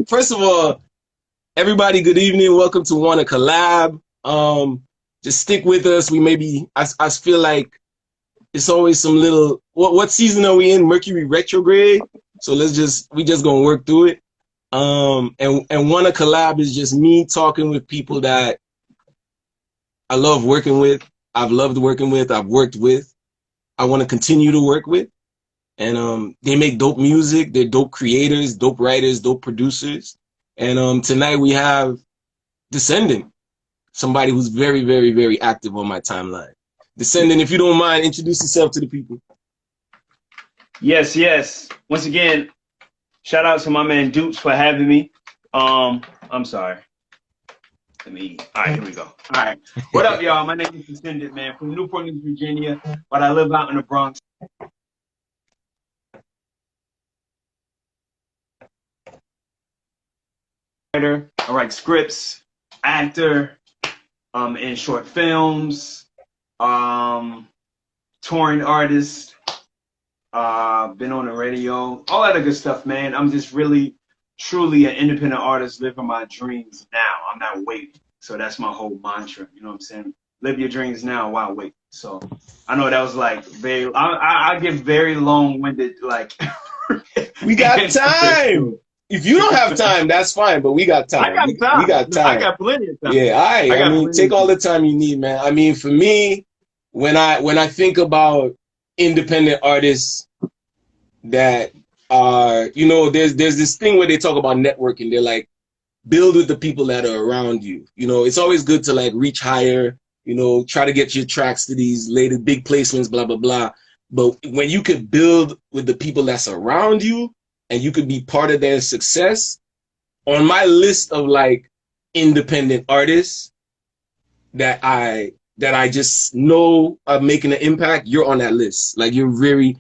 First of all, everybody, good evening. Welcome to Wanna Collab. Just stick with us. We maybe I feel like it's always some little what season are we in? Mercury retrograde. So we just gonna work through it. And Wanna Collab is just me talking with people that I love working with. I've loved working with. I've worked with. I want to continue to work with. And they make dope music. They're dope creators, dope writers, dope producers. And tonight we have Descendent, somebody who's very, very, very active on my timeline. Descendent, if you don't mind, introduce yourself to the people. Yes, yes. Once again, shout out to my man Dupes for having me. I'm sorry. All right, here we go. All right. What up, y'all? My name is Descendent, man, from Newport News, Virginia, but I live out in the Bronx. I write scripts, actor, in short films, touring artist, been on the radio, all that good stuff, man. I'm just really, truly an independent artist living my dreams now. I'm not waiting. So that's my whole mantra. You know what I'm saying? Live your dreams now while waiting. So I know that was like very, I get very long-winded, like. We got time. If you don't have time, that's fine, but we got time. I got time. We got time. I got plenty of time. Yeah, all right. I mean, take all the time you need, man. I mean, for me, when I think about independent artists that are, you know, there's this thing where they talk about networking. They're like, build with the people that are around you. You know, it's always good to like reach higher, you know, try to get your tracks to these later big placements, blah, blah, blah. But when you could build with the people that's around you, and you could be part of their success, on my list of like independent artists that I just know are making an impact, you're on that list. Like you're very,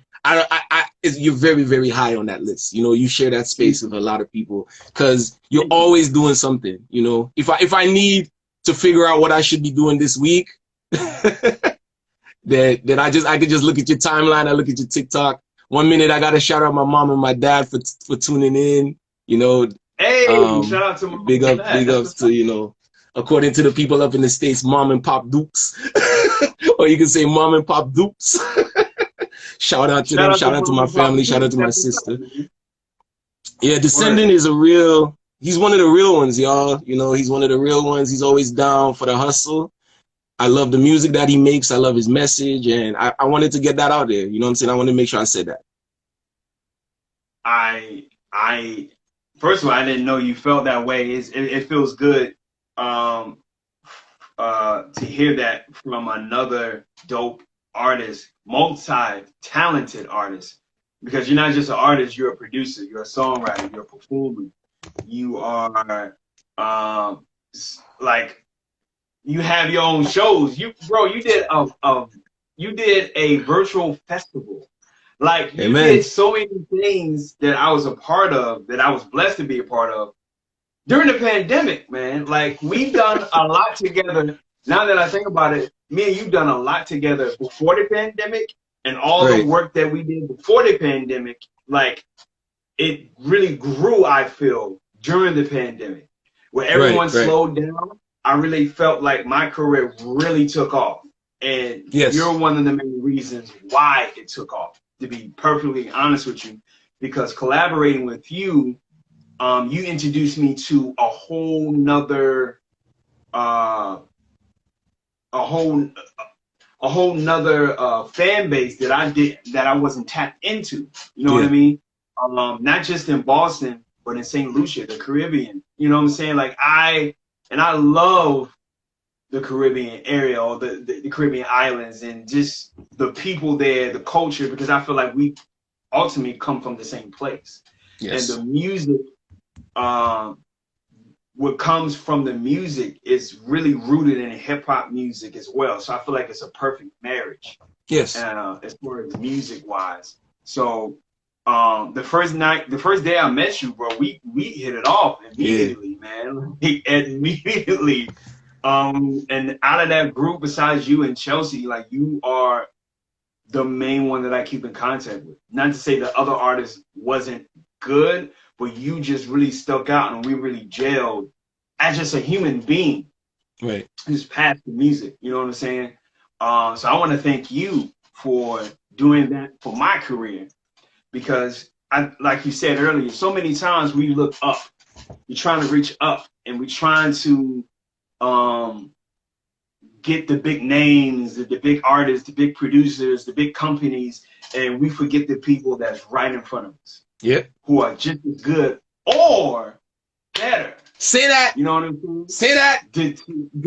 you're very, very high on that list. You know, you share that space with a lot of people because you're always doing something. You know, if I need to figure out what I should be doing this week, then I could just look at your timeline. I look at your TikTok. 1 minute I gotta shout out my mom and my dad for tuning in. You know, hey, shout out to my big ups to, you know, according to the people up in the States, Mom and Pop Dupes, or you can say Mom and Pop Dupes. Shout out to them. Shout out to my family. Shout out to my sister. Yeah, Descendant is he's one of the real ones, y'all. You know, he's one of the real ones. He's always down for the hustle. I love the music that he makes. I love his message, and I wanted to get that out there. You know what I'm saying? I want to make sure I said that. First of all, I didn't know you felt that way. It feels good to hear that from another dope artist, multi-talented artist, because you're not just an artist, you're a producer, you're a songwriter, you're a performer. You are like, you have your own shows. You did a virtual festival. Like you did so many things that I was a part of, that I was blessed to be a part of during the pandemic, man. Like we've done a lot together. Now that I think about it, me and you've done a lot together before the pandemic, and all the work that we did before the pandemic, like it really grew, I feel, during the pandemic, where everyone slowed down. I really felt like my career really took off. And you're one of the main reasons why it took off, to be perfectly honest with you, because collaborating with you, you introduced me to a whole nother, fan base that I wasn't tapped into. You know what I mean? Not just in Boston, but in St. Lucia, the Caribbean. You know what I'm saying? Like I love the Caribbean area, or the Caribbean islands, and just the people there, the culture, because I feel like we ultimately come from the same place. Yes. And the music, what comes from the music is really rooted in hip hop music as well. So I feel like it's a perfect marriage. Yes. As far as music wise. So the first day I met you, bro, we hit it off immediately, man. Immediately. And out of that group, besides you and Chelsea, like you are the main one that I keep in contact with. Not to say the other artists wasn't good, but you just really stuck out and we really gelled as just a human being. Right. Just past the music, you know what I'm saying? So I want to thank you for doing that for my career, because like you said earlier, so many times we look up, we're trying to reach up, and we're trying to get the big names, the big artists, the big producers, the big companies, and we forget the people that's right in front of us. Yep. Who are just as good or better. Say that. You know what I'm saying? Say that. To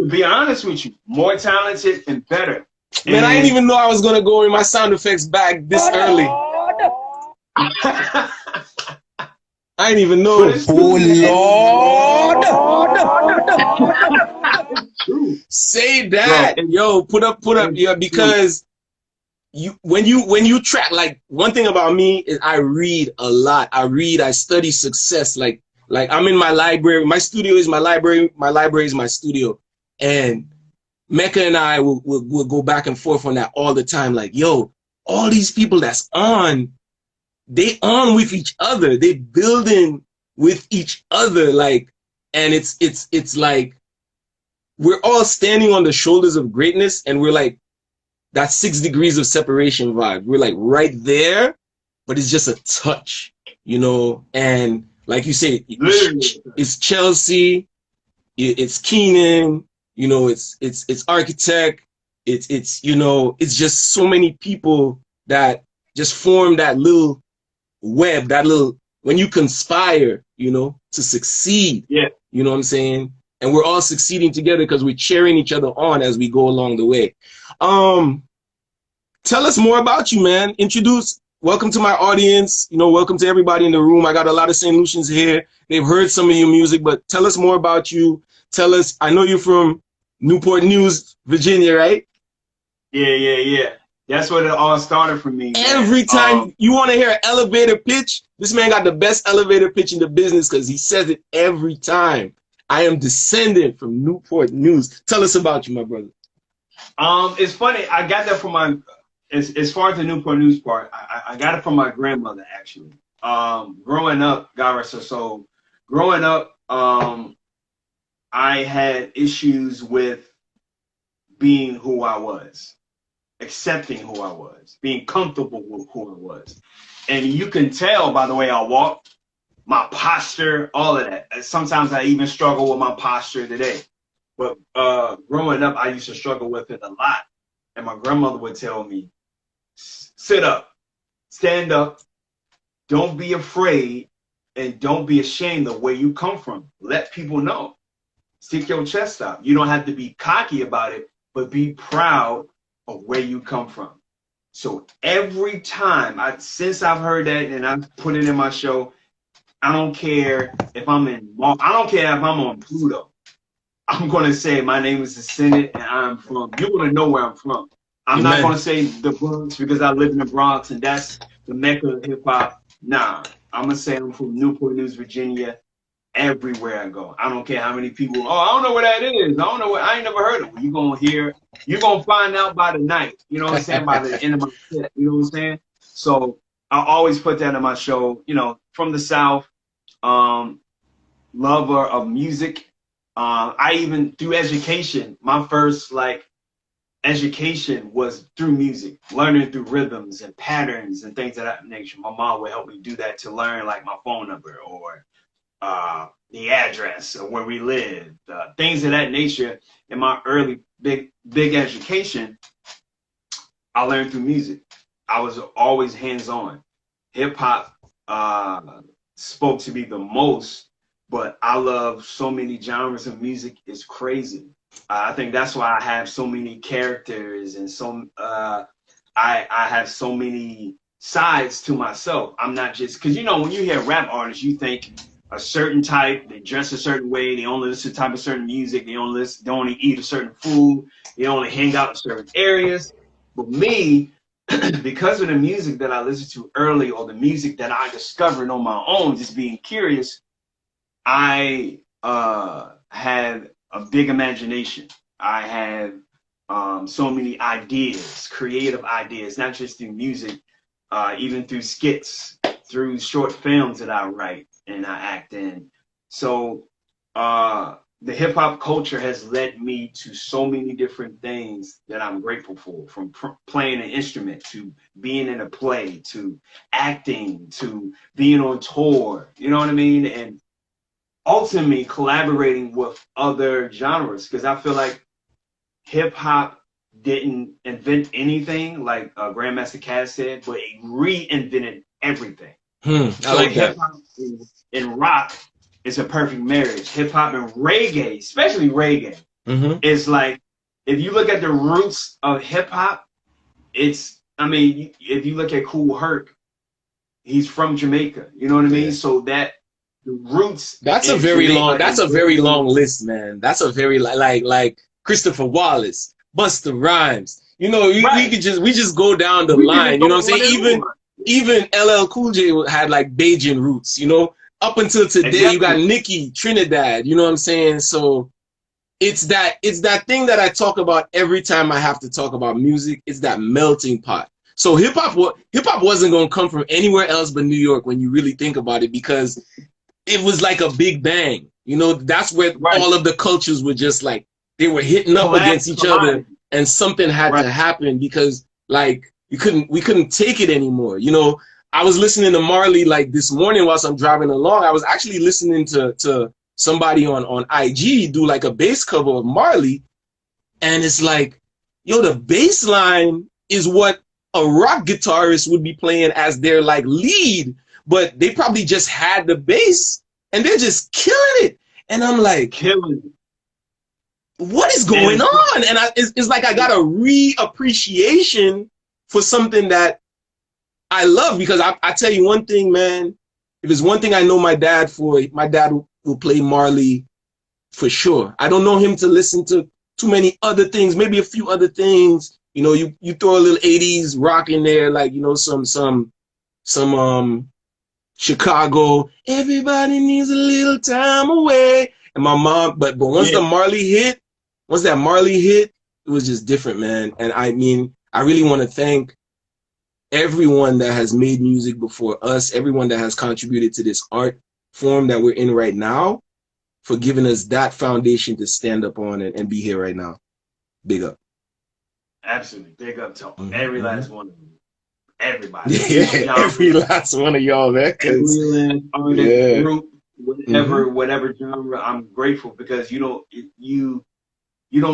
be honest with you, more talented and better. Man, I didn't even know I was gonna go in my sound effects bag this early. I didn't even know. Oh Lord! Say that, yo. Put up, yeah. Because when you track, like, one thing about me is I read a lot. I study success. Like I'm in my library. My studio is my library. My library is my studio, and Mecca and I will go back and forth on that all the time. Like, yo, all these people that's on, they on with each other. They building with each other. Like, and it's like we're all standing on the shoulders of greatness, and we're like that 6 degrees of separation vibe. We're like right there, but it's just a touch, you know. And like you say, it's Chelsea, it's Keenan. You know, it's Architect, it's you know, it's just so many people that just form that little web, that little, when you conspire, you know, to succeed. Yeah. You know what I'm saying? And we're all succeeding together because we're cheering each other on as we go along the way. Tell us more about you, man. Welcome to my audience. You know, welcome to everybody in the room. I got a lot of St. Lucians here. They've heard some of your music, but tell us more about you. Tell us, I know you're from Newport News, Virginia, right? Yeah. That's where it all started for me. Every time you want to hear an elevator pitch, this man got the best elevator pitch in the business because he says it every time. I am Descendent from Newport News. Tell us about you, my brother. It's funny. I got that from my, as far as the Newport News part, I got it from my grandmother, actually. Growing up, God rest her soul, growing up, I had issues with being who I was, accepting who I was, being comfortable with who I was. And you can tell by the way I walk, my posture, all of that. Sometimes I even struggle with my posture today. But growing up, I used to struggle with it a lot. And my grandmother would tell me, sit up, stand up, don't be afraid, and don't be ashamed of where you come from. Let people know. Stick your chest out. You don't have to be cocky about it, but be proud of where you come from. So every time, since I've heard that and I've put it in my show, I don't care if I'm I don't care if I'm on Pluto. I'm going to say my name is Descendent and I'm from, you're going to know where I'm from. I'm not going to say the Bronx because I live in the Bronx and that's the mecca of hip hop. Nah, I'm going to say I'm from Newport News, Virginia. Everywhere I go, I don't care how many people. Oh, I don't know where that is. I don't know what. I ain't never heard of it. You're gonna hear. You're gonna find out by the night. You know what I'm saying? By the end of my set. You know what I'm saying? So I always put that in my show. You know, from the South, lover of music. I even through education. My first education was through music, learning through rhythms and patterns and things of that nature. My mom would help me do that to learn like my phone number or the address of where we lived, things of that nature. In my early big education, I learned through music. I was always hands-on. Hip hop spoke to me the most, but I love so many genres of music. It's crazy. I think that's why I have so many characters and I have so many sides to myself. I'm not just, because you know when you hear rap artists, you think a certain type, they dress a certain way, they only listen to type of certain music, they only eat a certain food, they only hang out in certain areas. But me, because of the music that I listened to early or the music that I discovered on my own, just being curious, I had a big imagination. I have so many ideas, creative ideas, not just through music, even through skits, through short films that I write. and I act in. So the hip hop culture has led me to so many different things that I'm grateful for, from playing an instrument to being in a play to acting to being on tour, you know what I mean? And ultimately collaborating with other genres, because I feel like hip hop didn't invent anything, like Grandmaster Caz said, but it reinvented everything. I So like hip that. hop and rock is a perfect marriage. Hip hop and reggae, especially reggae, is like, if you look at the roots of hip hop, it's, I mean, if you look at Kool Herc, he's from Jamaica. You know what I mean? So that the roots. That's a very long. That's a very long list, man. That's a very like Christopher Wallace, Busta Rhymes. You know, we just go down the line. You know what I'm saying? Even LL Cool J had like Bajan roots. You know, up until today, you got Nicki, Trinidad. You know what I'm saying? So it's that thing that I talk about every time I have to talk about music. It's that melting pot. So hip hop wasn't gonna come from anywhere else but New York when you really think about it, because it was like a big bang. You know, that's where all of the cultures were just like, they were hitting up against each other, and something had to happen, because like we couldn't take it anymore. You know, I was listening to Marley like this morning whilst I'm driving along. I was actually listening to somebody on IG do like a bass cover of Marley, and it's like, yo, the bass line is what a rock guitarist would be playing as their like lead, but they probably just had the bass and they're just killing it. And I'm like, what is going on? And it's like I got a reappreciation for something that I love, because I tell you one thing, man, if there's one thing I know my dad will play Marley for sure. I don't know him to listen to too many other things, maybe a few other things. You know, you throw a little 80s rock in there, like, you know, some Chicago, everybody needs a little time away. And my mom, but once that Marley hit, it was just different, man. And I mean, I really want to thank everyone that has made music before us, everyone that has contributed to this art form that we're in right now, for giving us that foundation to stand up on and be here right now. Big up. Absolutely. Big up to every last one of them. Everybody. Yeah, every last one of y'all, man. Every last artist, group, whatever genre. I'm grateful, because you don't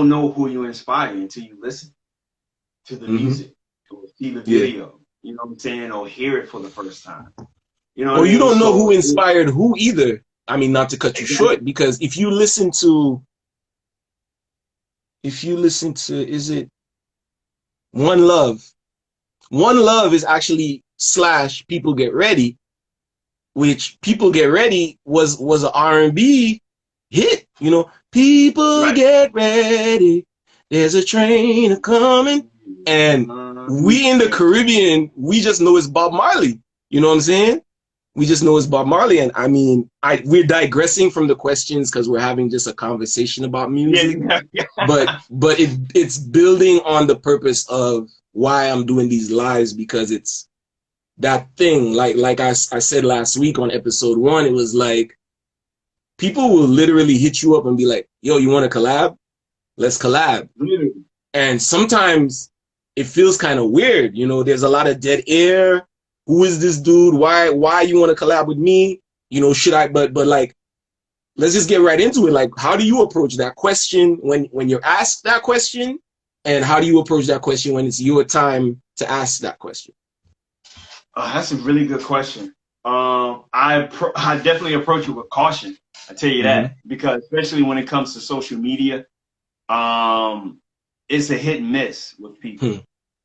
know who you inspire until you listen to the music or see the video. You know what I'm saying? Or hear it for the first time. You know, you don't know who inspired who either. I mean, not to cut you short, because if you listen to, is it One Love? One Love is actually / People Get Ready, which People Get Ready was an R&B hit. You know, people get ready, there's a train a-coming. And we in the Caribbean, we just know it's Bob Marley. You know what I'm saying? We just know it's Bob Marley. And I mean, we're digressing from the questions because we're having just a conversation about music. But it's building on the purpose of why I'm doing these lives, because it's that thing. Like I said last week on episode 1, it was like, people will literally hit you up and be like, yo, you want to collab? Let's collab. And sometimes it feels kind of weird. You know, there's a lot of dead air. Who is this dude? Why you want to collab with me? You know, should I? But like, let's just get right into it. Like, how do you approach that question when you're asked that question? And how do you approach that question when it's your time to ask that question? That's a really good question. I definitely approach it with caution. I tell you that, because especially when it comes to social media, it's a hit and miss with people.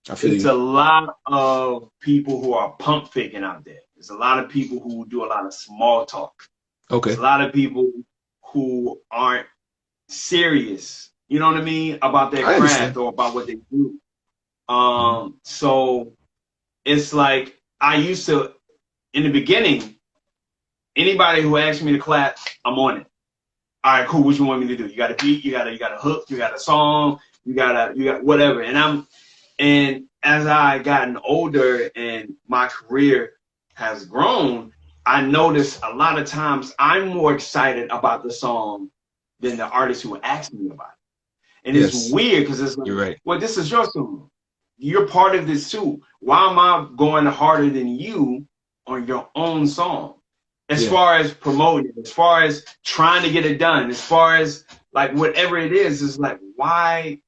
It's a lot of people who are pump faking out there. There's a lot of people who do a lot of small talk. There's a lot of people who aren't serious, you know what I mean, about their craft or about what they do. So it's like, I used to, in the beginning, anybody who asked me to clap, I'm on it. All right, cool. What you want me to do? You got a beat, you got a hook, you got a song, you got whatever. And as I gotten older and my career has grown, I notice a lot of times I'm more excited about the song than the artist who asked me about it. And it's weird because it's like, you're right. Well, this is your song. You're part of this too. Why am I going harder than you on your own song? As far as promoting, as far as trying to get it done, as far as like whatever it is like, why?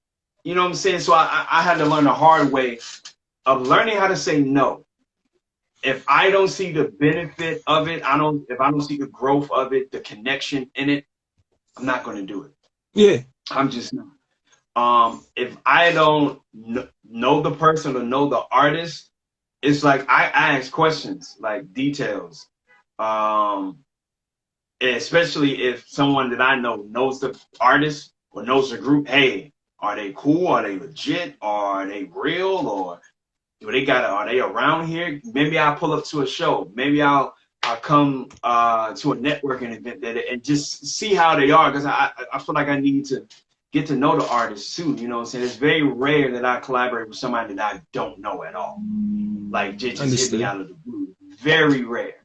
You know what I'm saying? So I had to learn the hard way of learning how to say no. If I don't see the benefit of it, if I don't see the growth of it, the connection in it, I'm not going to do it. Yeah. I'm just not. If I don't know the person or know the artist, it's like I ask questions, like details. Especially if someone that I know knows the artist or knows the group. Hey, are they cool? Are they legit? Are they real? Or are they around here? Maybe I'll pull up to a show. Maybe I'll come to a networking event and just see how they are, because I feel like I need to get to know the artist too. You know what I'm saying? It's very rare that I collaborate with somebody that I don't know at all. Like just hit me out of the blue. Very rare.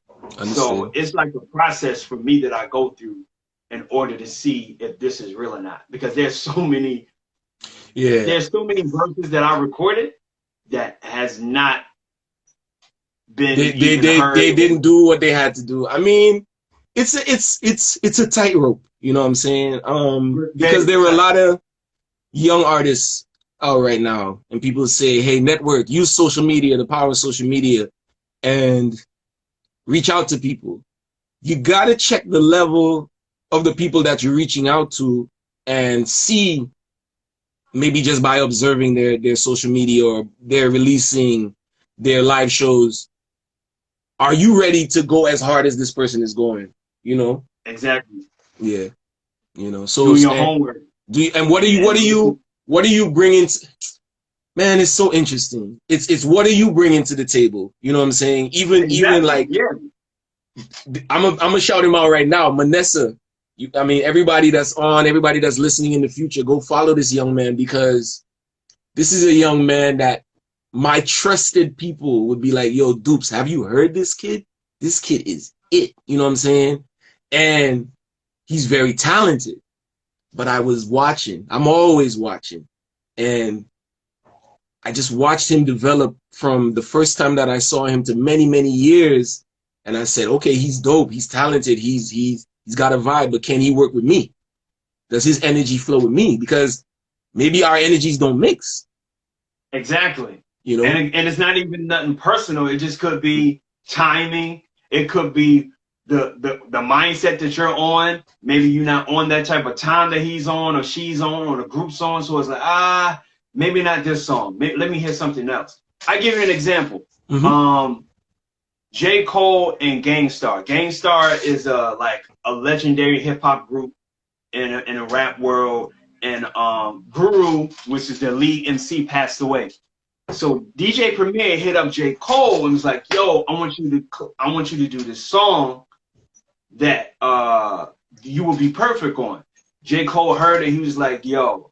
So it's like a process for me that I go through in order to see if this is real or not. Because there's so many verses that I recorded that has not been they didn't do what they had to do. I mean, it's a tightrope, you know what I'm saying? Because there were a lot of young artists out right now, and people say, hey, network, use social media, the power of social media, and reach out to people. You gotta check the level of the people that you're reaching out to and see, maybe just by observing their social media or they're releasing their live shows, are you ready to go as hard as this person is going? You know? Exactly. Yeah. You know, so doing your homework. What are you bringing? Man, it's so interesting. It's what are you bringing to the table? You know what I'm saying? Even like, I'm gonna shout him out right now, Manessa. I mean, everybody that's on, everybody that's listening in the future, go follow this young man, because this is a young man that my trusted people would be like, yo, Dupes, have you heard this kid? This kid is it. You know what I'm saying? And he's very talented. But I was watching. I'm always watching. And I just watched him develop from the first time that I saw him to many, many years. And I said, okay, he's dope. He's talented. He's got a vibe, but can he work with me? Does his energy flow with me? Because maybe our energies don't mix. Exactly. You know, and it's not even nothing personal. It just could be timing. It could be the mindset that you're on. Maybe you're not on that type of time that he's on or she's on or the group's on. So it's like, maybe not this song. Let me hear something else. I give you an example. Mm-hmm. J. Cole and Gangstar. Gangstar is like a legendary hip hop group in a rap world, and Guru, which is the lead MC, passed away. So DJ Premier hit up J. Cole and was like, "Yo, I want you to do this song that you will be perfect on." J. Cole heard it. He was like, "Yo,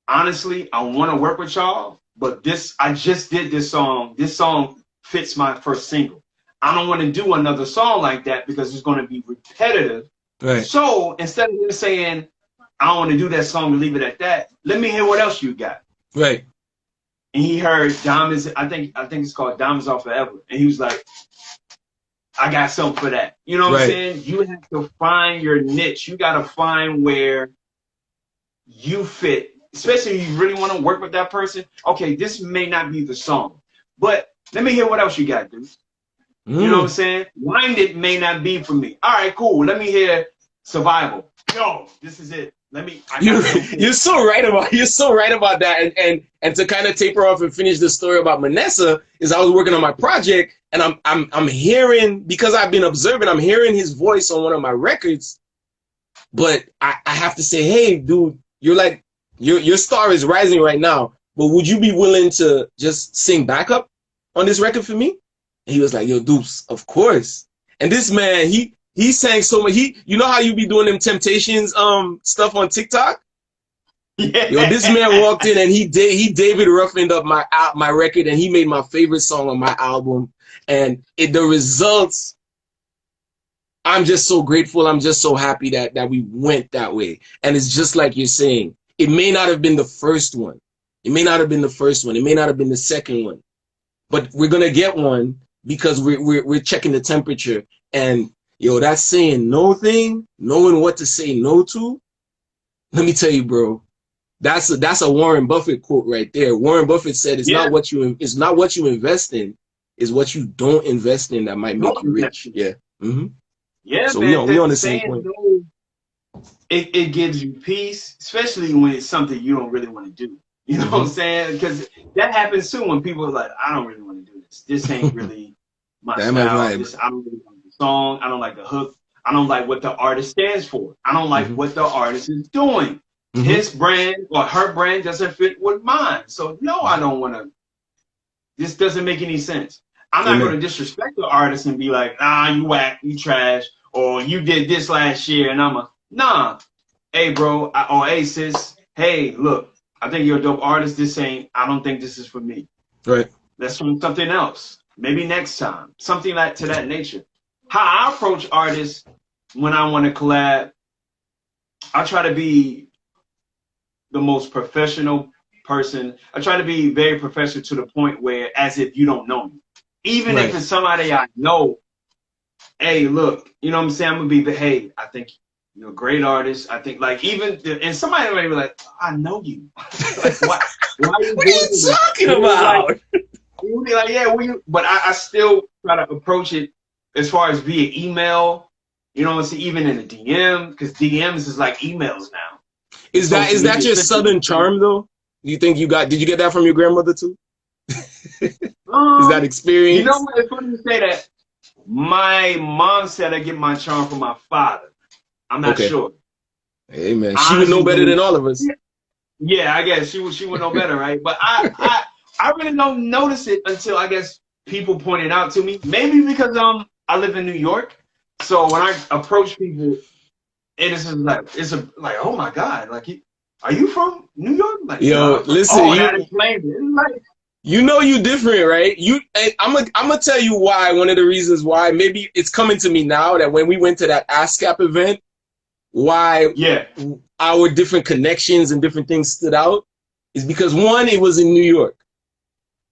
honestly, I want to work with y'all, but I just did this song. This song fits my first single. I don't want to do another song like that because it's going to be repetitive. Right. So instead of him saying, I don't want to do that song and leave it at that, let me hear what else you got." Right. And he heard Diamonds, I think it's called Diamonds Are Forever. And he was like, I got something for that. You know what I'm saying? You have to find your niche. You got to find where you fit, especially if you really want to work with that person. Okay, this may not be the song, but let me hear what else you got, dude. You know what I'm saying? Wind It may not be for me. All right, cool. Let me hear Survival. Yo, this is it. You're so right about that. And to kind of taper off and finish the story about Manessa, is I was working on my project, and I'm hearing, because I've been observing, I'm hearing his voice on one of my records. But I have to say, hey, dude, you're like, your star is rising right now. But would you be willing to just sing backup on this record for me? And he was like, yo, Dupes, of course. And this man, he sang so much. You know how you be doing them Temptations stuff on TikTok? Yeah. Yo, this man walked in and he David roughened up my record, and he made my favorite song on my album. And the results I'm just so grateful. I'm just so happy that we went that way. And it's just like you're saying, it may not have been the first one. It may not have been the first one. It may not have been the second one. But we're gonna get one because we're checking the temperature. And yo, that saying no thing, knowing what to say no to. Let me tell you, bro. That's a Warren Buffett quote right there. Warren Buffett said, "It's not what you invest in, is what you don't invest in that might make you rich." Yeah. Mm-hmm. Yeah, so man. we on the same point. No, it gives you peace, especially when it's something you don't really want to do. You know what I'm saying? Because that happens too when people are like, "I don't really want to do this. This ain't really my style. I don't really like the song. I don't like the hook. I don't like what the artist stands for. I don't like what the artist is doing. His brand or her brand doesn't fit with mine. So no, I don't want to. This doesn't make any sense. I'm not going to disrespect the artist and be like, you whack, you trash, or you did this last year, and nah. Hey, bro, or hey, sis, hey, look, I think you're a dope artist. I don't think this is for me. Right. Let's try something else. Maybe next time. Something like to that nature. How I approach artists when I want to collab, I try to be the most professional person. I try to be very professional to the point where as if you don't know me. Even if it's somebody I know, hey, look, you know what I'm saying? I'm going to be, hey, I think you're a great artist. I think like and somebody might be like, I know you. Like, why are you what are you talking about? You'll be like, yeah, but I still try to approach it as far as via email, you know, even in a DM, because DMs is like emails now. Is that your Southern charm though? Do you think did you get that from your grandmother too? Is that experience? You know what? It's funny to say that. My mom said I get my charm from my father. I'm not sure. Hey man, she would know better than all of us. Yeah, I guess she would know better, right? But I really don't notice it until I guess people point it out to me. Maybe because I live in New York, so when I approach people, it's like oh my God, like are you from New York? Like, yo, listen, that explains it. Like, you know you different, right? I'm gonna tell you why. One of the reasons why, maybe it's coming to me now that when we went to that ASCAP event, why our different connections and different things stood out is because one, it was in New York.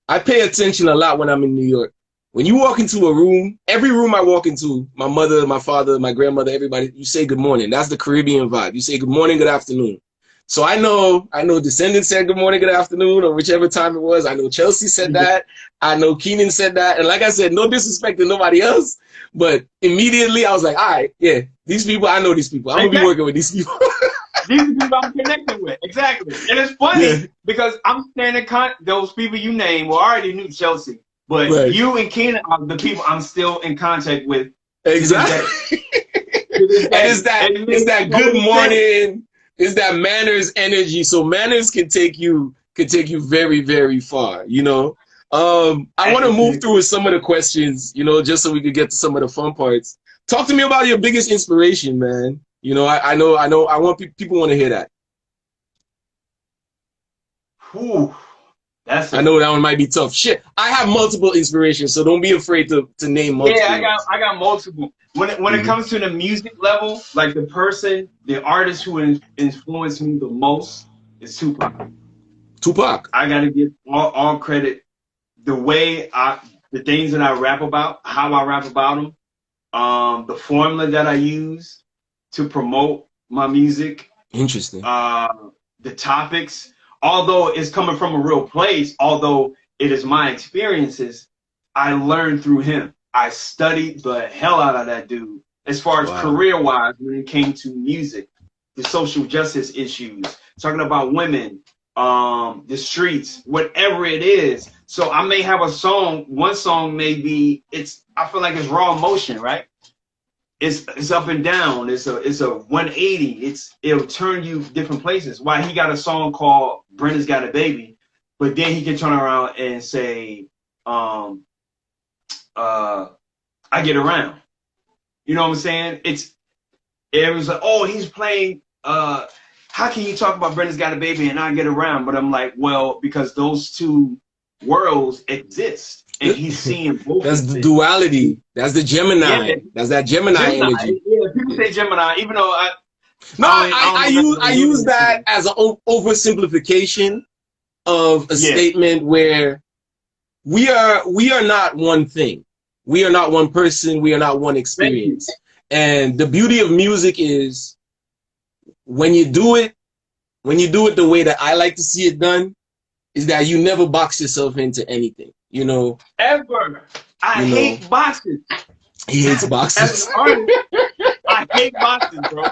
I pay attention a lot when I'm in New York. When you walk into a room, every room I walk into, my mother, my father, my grandmother, everybody, you say good morning. That's the Caribbean vibe. You say good morning, good afternoon. So I know Descendent said good morning, good afternoon, or whichever time it was. I know Chelsea said that. I know Keenan said that. And like I said, no disrespect to nobody else, but immediately I was like, all right, yeah, these people, I know these people. I'm going to be working with these people. These are people I'm connected with. Exactly. And it's funny because I'm standing those people you named, well, I already knew Chelsea, but you and Keenan are the people I'm still in contact with. Exactly. And it's that good morning. It's that manners energy. So manners can take you very, very far, you know. I want to move through some of the questions, you know, just so we could get to some of the fun parts. Talk to me about your biggest inspiration, man. You know, I want people want to hear that. Whew. I know that one might be tough. Shit, I have multiple inspirations, so don't be afraid to name multiple. Yeah, I got multiple. When it comes to the music level, like the artist who influenced me the most is Tupac. Tupac. I gotta give all credit. The way the things that I rap about, how I rap about them, the formula that I use to promote my music. Interesting. The topics, although it's coming from a real place, although it is my experiences, I learned through him. I studied the hell out of that dude as far as career-wise when it came to music, the social justice issues, talking about women, the streets, whatever it is. So I may have one song may be, I feel like it's raw emotion, right? It's up and down. It's a 180. It'll turn you different places. Why he got a song called Brenda's Got a Baby, but then he can turn around and say, I Get Around. You know what I'm saying? It was like, oh, he's playing, how can you talk about Brenda's Got a Baby and I Get Around? But I'm like, well, because those two worlds exist. and he's seeing both. That's the duality. That's the Gemini. Yeah. That's that Gemini energy. Yeah, people say Gemini, even though I use that as an oversimplification of a statement where we are not one thing. We are not one person. We are not one experience. And the beauty of music is when you do it the way that I like to see it done, is that you never box yourself into anything, you know. Ever. I hate boxes. He hates boxes. As an artist, I hate boxes, bro.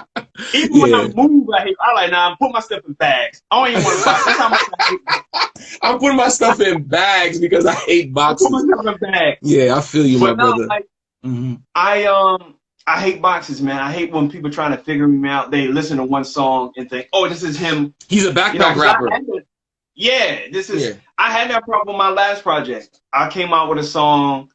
Even when I move, I like, nah, put my stuff in bags. I don't even want to box. That's how much I hate. I'm putting my stuff in bags because I hate boxes. Put my stuff in bags. Yeah, I feel you, my brother. Like, I hate boxes, man. I hate when people trying to figure me out. They listen to one song and think, oh, this is him. He's a backpack rapper. I had that problem with my last project. I came out with a song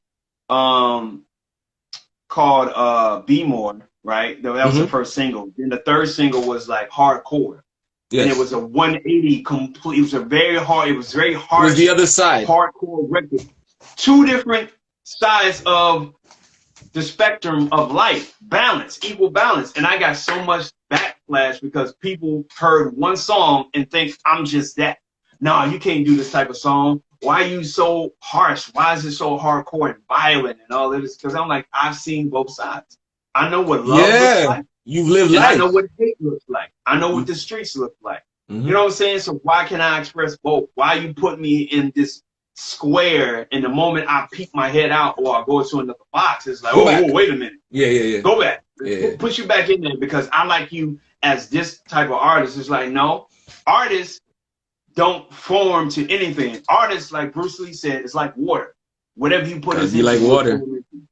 called Be More, right? That was the first single. Then the third single was like hardcore. Yes. And it was a 180 complete. It was very hard. It was the other side. Hardcore record. Two different sides of the spectrum of life. Balance, equal balance. And I got so much backlash because people heard one song and think I'm just that. No, you can't do this type of song. Why are you so harsh? Why is it so hardcore and violent and all of this? Because I'm like, I've seen both sides. I know what love looks like. You've lived life. I know what hate looks like. I know what the streets look like. You know what I'm saying? So why can I express both? Why you put me in this square, and the moment I peek my head out or I go to another box, it's like, oh, wait a minute. Yeah. Go back. Yeah. Put you back in there because I like you as this type of artist. It's like, no, artists don't form to anything. Artists, like Bruce Lee said, it's like water. Whatever you put is like water,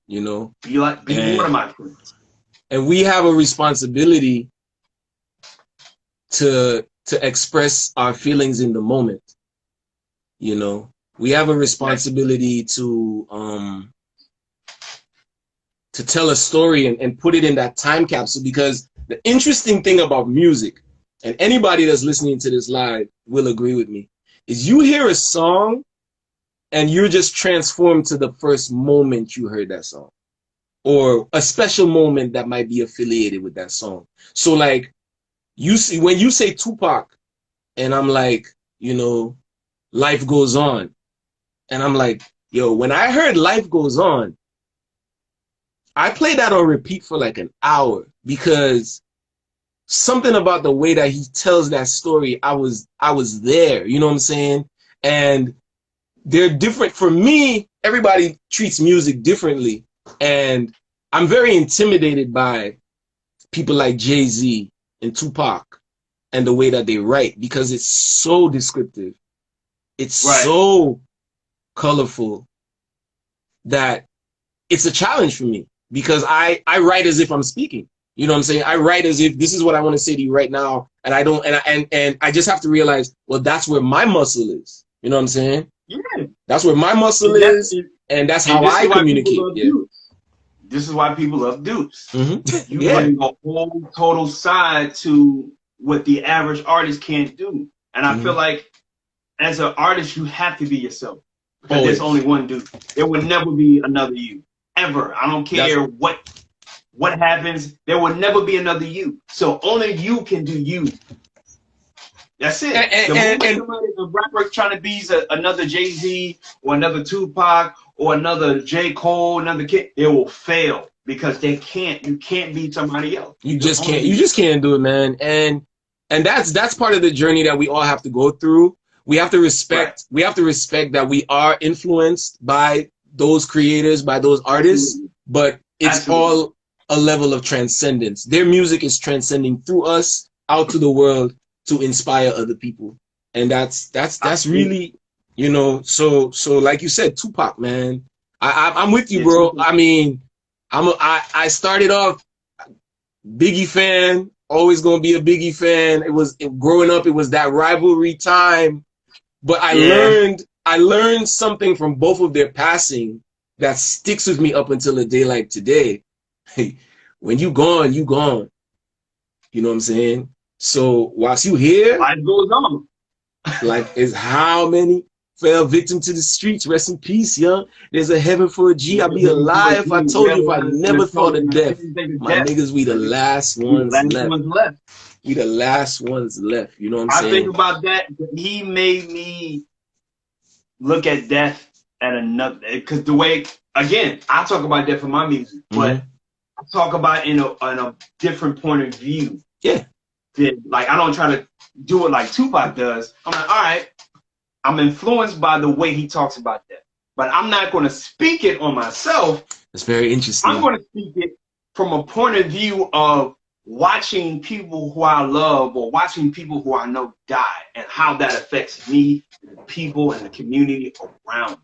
you know. Be water, my friends. And we have a responsibility to express our feelings in the moment. You know, we have a responsibility to tell a story and put it in that time capsule, because the interesting thing about music, and anybody that's listening to this live will agree with me, is you hear a song and you're just transformed to the first moment you heard that song, or a special moment that might be affiliated with that song. So like, you see, when you say Tupac, and I'm like, you know, Life Goes On, and I'm like, yo, when I heard Life Goes On, I played that on repeat for like an hour, because something about the way that he tells that story, I was there, you know what I'm saying? And they're different. For me, everybody treats music differently, and I'm very intimidated by people like Jay-Z and Tupac and the way that they write, because it's so descriptive. It's so colorful that it's a challenge for me, because I write as if I'm speaking. You know what I'm saying? I write as if this is what I want to say to you right now, and I don't, and I just have to realize, well, that's where my muscle is. You know what I'm saying? Yeah. That's where my muscle is, and that's how I communicate. Yeah. This is why people love Dupes. You bring a whole total side to what the average artist can't do. And I feel like as an artist, you have to be yourself. Because there's only one dude. There will never be another you. Ever. I don't care what happens. There will never be another you. So only you can do you. That's it. And a rapper trying to be another Jay-Z or another Tupac or another J. Cole, another kid, it will fail, because they can't. You can't be somebody else. You just can't. You just can't do it, man. And that's part of the journey that we all have to go through. We have to respect. We have to respect that we are influenced by those creators, by those artists. But it's all a level of transcendence. Their music is transcending through us out to the world to inspire other people, and that's really, you know. So like you said, Tupac, man, I'm with you, bro. I mean, I started off Biggie fan, always gonna be a Biggie fan. Growing up, it was that rivalry time, but I learned something from both of their passing that sticks with me up until a day like today. Hey, when you gone, you gone. You know what I'm saying? So whilst you here, life goes on. Life is how many? fell victim to the streets. Rest in peace, young. There's a heaven for a G. I'd be a lie if I told you if I never thought of death. My niggas, we the last ones left. We the last ones left. You know what I'm saying? I think about that. He made me look at death at another, because the way, again, I talk about death in my music, but I talk about in a different point of view. Yeah. Like, I don't try to do it like Tupac does. I'm like, all right, I'm influenced by the way he talks about that, but I'm not going to speak it on myself. That's very interesting. I'm going to speak it from a point of view of watching people who I love or watching people who I know die, and how that affects me, and the people, and the community around me.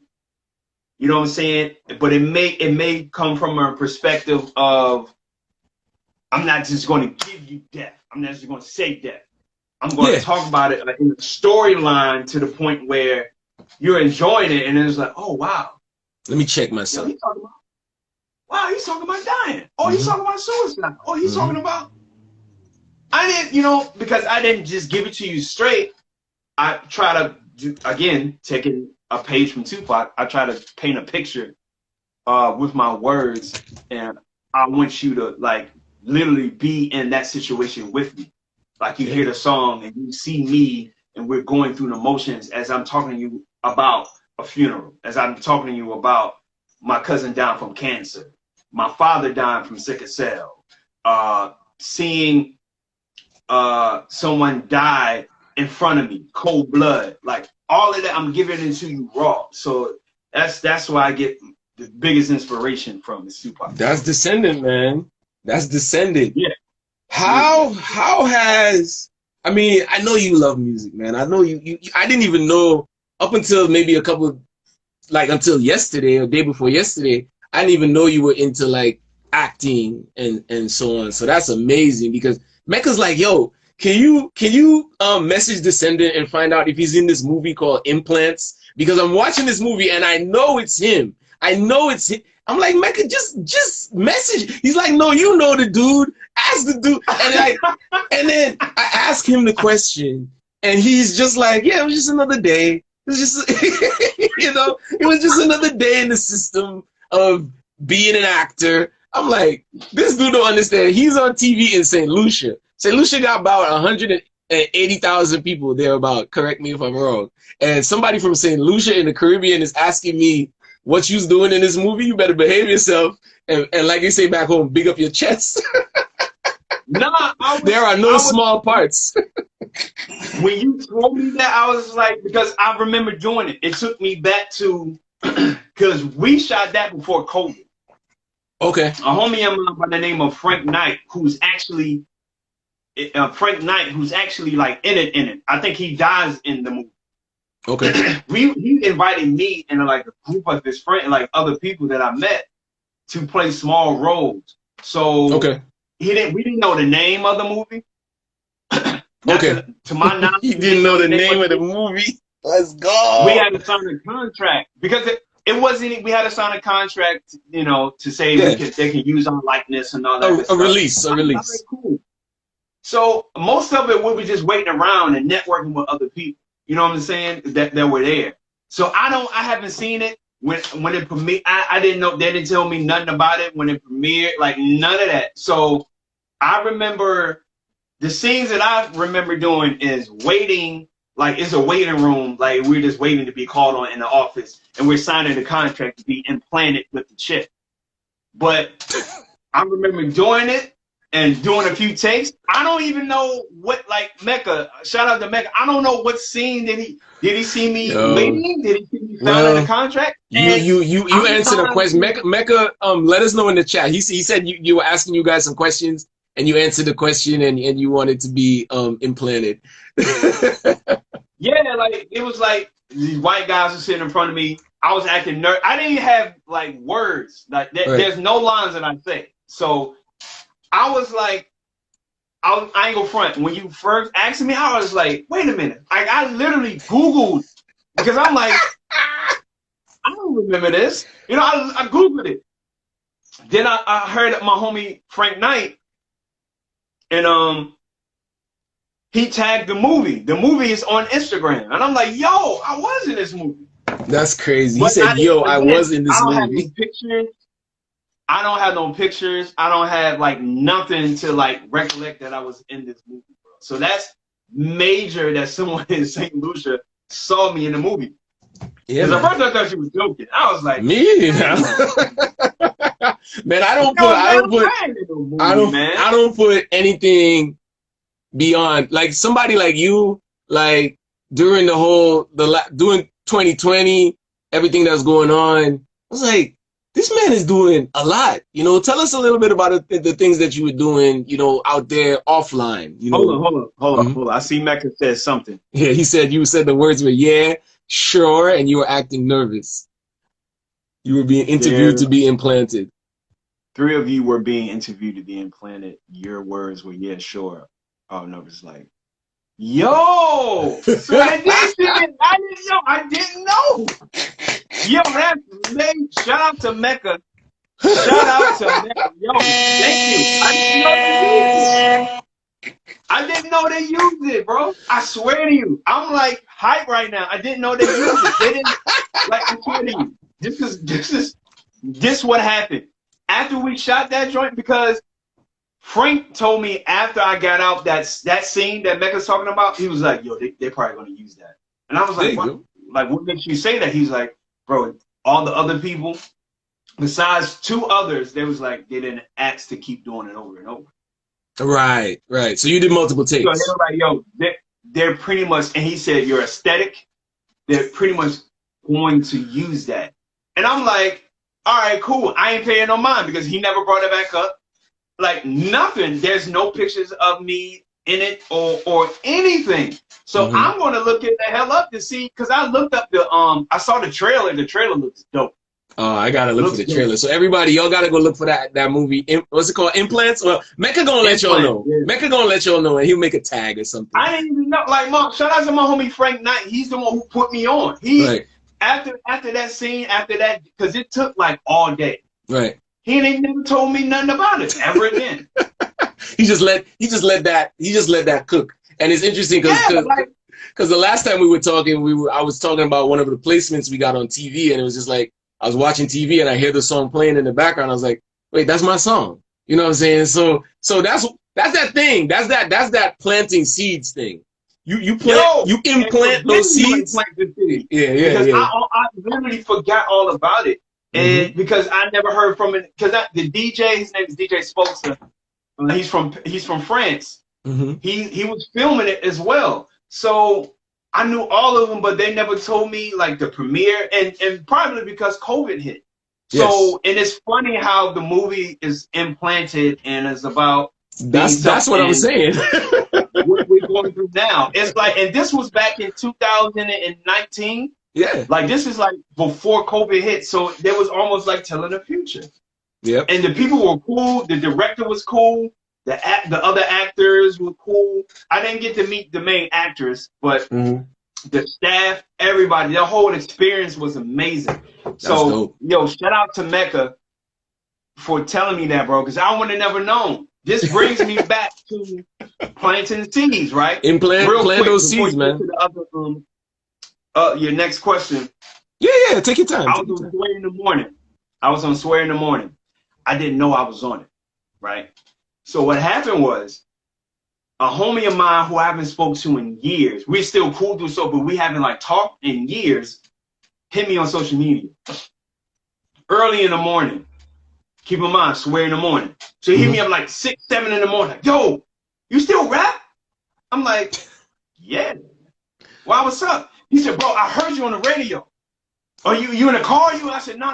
You know what I'm saying? But it may come from a perspective of, I'm not just going to give you death. I'm not just going to say death. I'm going to talk about it in a storyline to the point where you're enjoying it, and it's like, oh wow. Let me check myself. He's talking about dying. Oh, he's talking about suicide. Oh, he's talking about. I didn't, because I didn't just give it to you straight. I try to do, again, taking a page from Tupac, I try to paint a picture with my words, and I want you to like literally be in that situation with me. Like, you hear the song and you see me, and we're going through the motions as I'm talking to you about a funeral, as I'm talking to you about my cousin dying from cancer, my father dying from sickle cell, seeing someone die in front of me, cold blood, like all of that. I'm giving it to you raw. So that's why I get the biggest inspiration from is Tupac. That's Descendent, man. That's Descendent. Yeah. How has, I mean, I know you love music, man. I know you I didn't even know up until maybe until yesterday or day before yesterday, I didn't even know you were into like acting and so on. So that's amazing, because Mecca's like, yo, can you message Descendant and find out if he's in this movie called Implants? Because I'm watching this movie and I know it's him. I know it's him. I'm like, Mecca, just message. He's like, no, you know the dude. Ask the dude. And then I ask him the question, and he's just like, yeah, it was just another day. It was just, it was just another day in the system of being an actor. I'm like, this dude don't understand. He's on TV in St. Lucia. St. Lucia got about 180,000 people thereabout. Correct me if I'm wrong. And somebody from St. Lucia in the Caribbean is asking me what you's doing in this movie. You better behave yourself. And like they say back home, big up your chest. Nah, there are no small parts. When you told me that, I was like, because I remember doing it. It took me back to, because we shot that before COVID. Okay. A homie of mine by the name of Frank Knight, who's actually like in it. I think he dies in the movie. Okay. He invited me and like a group of his friends, like other people that I met, to play small roles. So okay. We didn't know the name of the movie. Okay. To my knowledge, he didn't know the name of the movie. Let's go. We had to sign a contract because it wasn't. We had to sign a contract, to say they can use our likeness and all that. A release. Right, cool. So most of it, we were just waiting around and networking with other people. You know what I'm saying? That were there. So I haven't seen it when it premiered. I didn't know. They didn't tell me nothing about it when it premiered. Like none of that. So I remember the scenes that I remember doing is waiting. Like it's a waiting room. Like we're just waiting to be called on in the office, and we're signing the contract to be implanted with the chip. But I remember doing it and doing a few takes. I don't even know what, like Mecca. Shout out to Mecca. I don't know what scene did he see me waiting? Did he see me signing the contract? You answered a question. Mecca, let us know in the chat. He said you were asking you guys some questions, and you answered the question, and you wanted to be implanted. Yeah, like it was like these white guys were sitting in front of me. I was acting nerd. I didn't have like words. Like there's no lines that I say. So I was like, I ain't gonna front. When you first asked me, I was like, wait a minute. Like I literally Googled because I'm like, I don't remember this. I Googled it. Then I heard my homie Frank Knight, and he tagged the movie. The movie is on Instagram. And I'm like, yo, I was in this movie. That's crazy. He But said, "Yo, I was in this I don't have movie." any pictures. I don't have no pictures. I don't have like nothing to like recollect that I was in this movie, bro. So that's major that someone in St. Lucia saw me in the movie. Yeah, because at first I thought she was joking. I was like, me, man. I don't put anything beyond like somebody like you, like during during 2020, everything that's going on. I was like, this man is doing a lot. You know, tell us a little bit about the things that you were doing, you know, out there offline. You know, Hold on. I see Mecca said something. Yeah, you said the words were yeah, sure, and you were acting nervous. You were being interviewed to be implanted. 3 of you were being interviewed to be implanted. Your words were yeah, sure. Oh no, it's like, yo, so I didn't know. Yo, that's amazing. Shout out to Mecca. Shout out to Mecca. Yo, thank you. I didn't know they used it, bro. I swear to you. I'm like hype right now. I didn't know they used it. They didn't, like, I swear to you. This what happened. After we shot that joint, because Frank told me after I got out that scene that Mecca's talking about, he was like, yo, they're probably going to use that. And I was like, what? Like, what makes you say that? He's like, bro, all the other people, besides 2 others, they was like, they didn't ask to keep doing it over and over. Right. So you did multiple takes. So they were like, yo, they're pretty much, and he said, your aesthetic, they're pretty much going to use that. And I'm like, all right, cool. I ain't paying no mind because he never brought it back up. Like nothing. There's no pictures of me in it or anything. So I'm going to look it the hell up to see, because I looked up I saw the trailer. The trailer looks dope. Oh, I gotta look for the trailer. So everybody, y'all gotta go look for that movie. What's it called? Implants? Well, Mecca gonna let y'all know. Yeah. Mecca gonna let y'all know, and he'll make a tag or something. I didn't even know. Like, shout out to my homie Frank Knight. He's the one who put me on. After that scene, because it took like all day. Right. He ain't never told me nothing about it ever again. he just let that cook. And it's interesting because the last time we were talking, I was talking about one of the placements we got on TV, and it was just like I was watching TV and I hear the song playing in the background. I was like, wait, that's my song. You know what I'm saying? So that's that thing. That's that planting seeds thing. You implant those seeds. Yeah. I literally forgot all about it. And because I never heard from it, because the DJ, his name is DJ Spokesman. He's from France. He was filming it as well. So I knew all of them, but they never told me like the premiere, and probably because COVID hit. Yes. So, and it's funny how the movie is implanted and is about. That's what I was saying. what we're going through now. It's like, and this was back in 2019. Yeah. Like this is like before COVID hit. So there was almost like telling the future. Yep. And the people were cool. The director was cool. The other actors were cool. I didn't get to meet the main actress, but the staff, everybody, the whole experience was amazing. So, dope. Yo, shout out to Mecca for telling me that, bro, because I would have never known. This brings me back to planting seeds, right? Plant those seeds, man. To the other, your next question. Yeah, take your time. I was on Swear in the morning. I didn't know I was on it, right? So what happened was, a homie of mine who I haven't spoken to in years, we're still cool through so, but we haven't like talked in years, hit me on social media. Early in the morning. Keep in mind, Swear in the morning. So he hit me up like 6, 7 in the morning. Like, yo, you still rap? I'm like, yeah. Why, what's up? He said, bro, I heard you on the radio. Are you in a car? I said, no,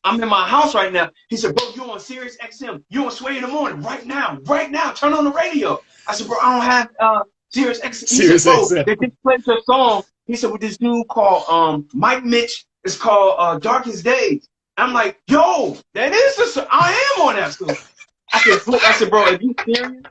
I'm in my house right now. He said, bro, you on Sirius XM. You on Sway in the morning right now. Turn on the radio. I said, bro, I don't have Sirius XM. He said, bro, they just played your song. He said, with this dude called Mike Mitch. It's called Darkest Days. I'm like, yo, that is the song. I am on that song. I said, bro, are you serious?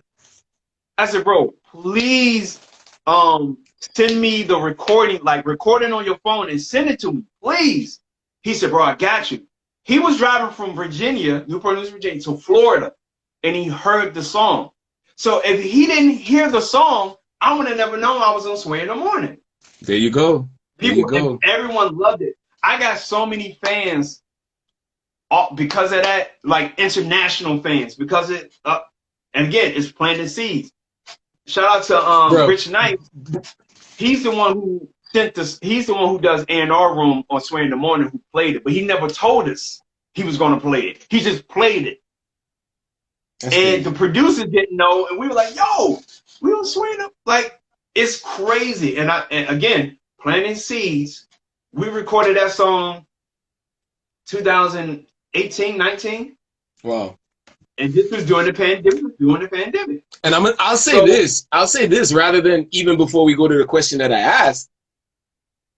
I said, bro, please send me the recording, like recording on your phone and send it to me, please. He said, bro, I got you. He was driving from Virginia, Newport News, Virginia, to Florida, and he heard the song. So if he didn't hear the song, I would have never known I was on Sway in the morning. There you go. Everyone loved it. I got so many fans because of that, like international fans, because it. And again, it's planting seeds. Shout out to Rich Knight. He's the one who sent us. He's the one who does A&R Room on Sway in the Morning, who played it, but he never told us he was going to play it. He just played it. And the producers didn't know, and we were like, "Yo, we on Sway in like it's crazy." And again, planting seeds. We recorded that song 2018, 19. Wow. And this was during the pandemic. And I'll say this rather than even before we go to the question that I asked.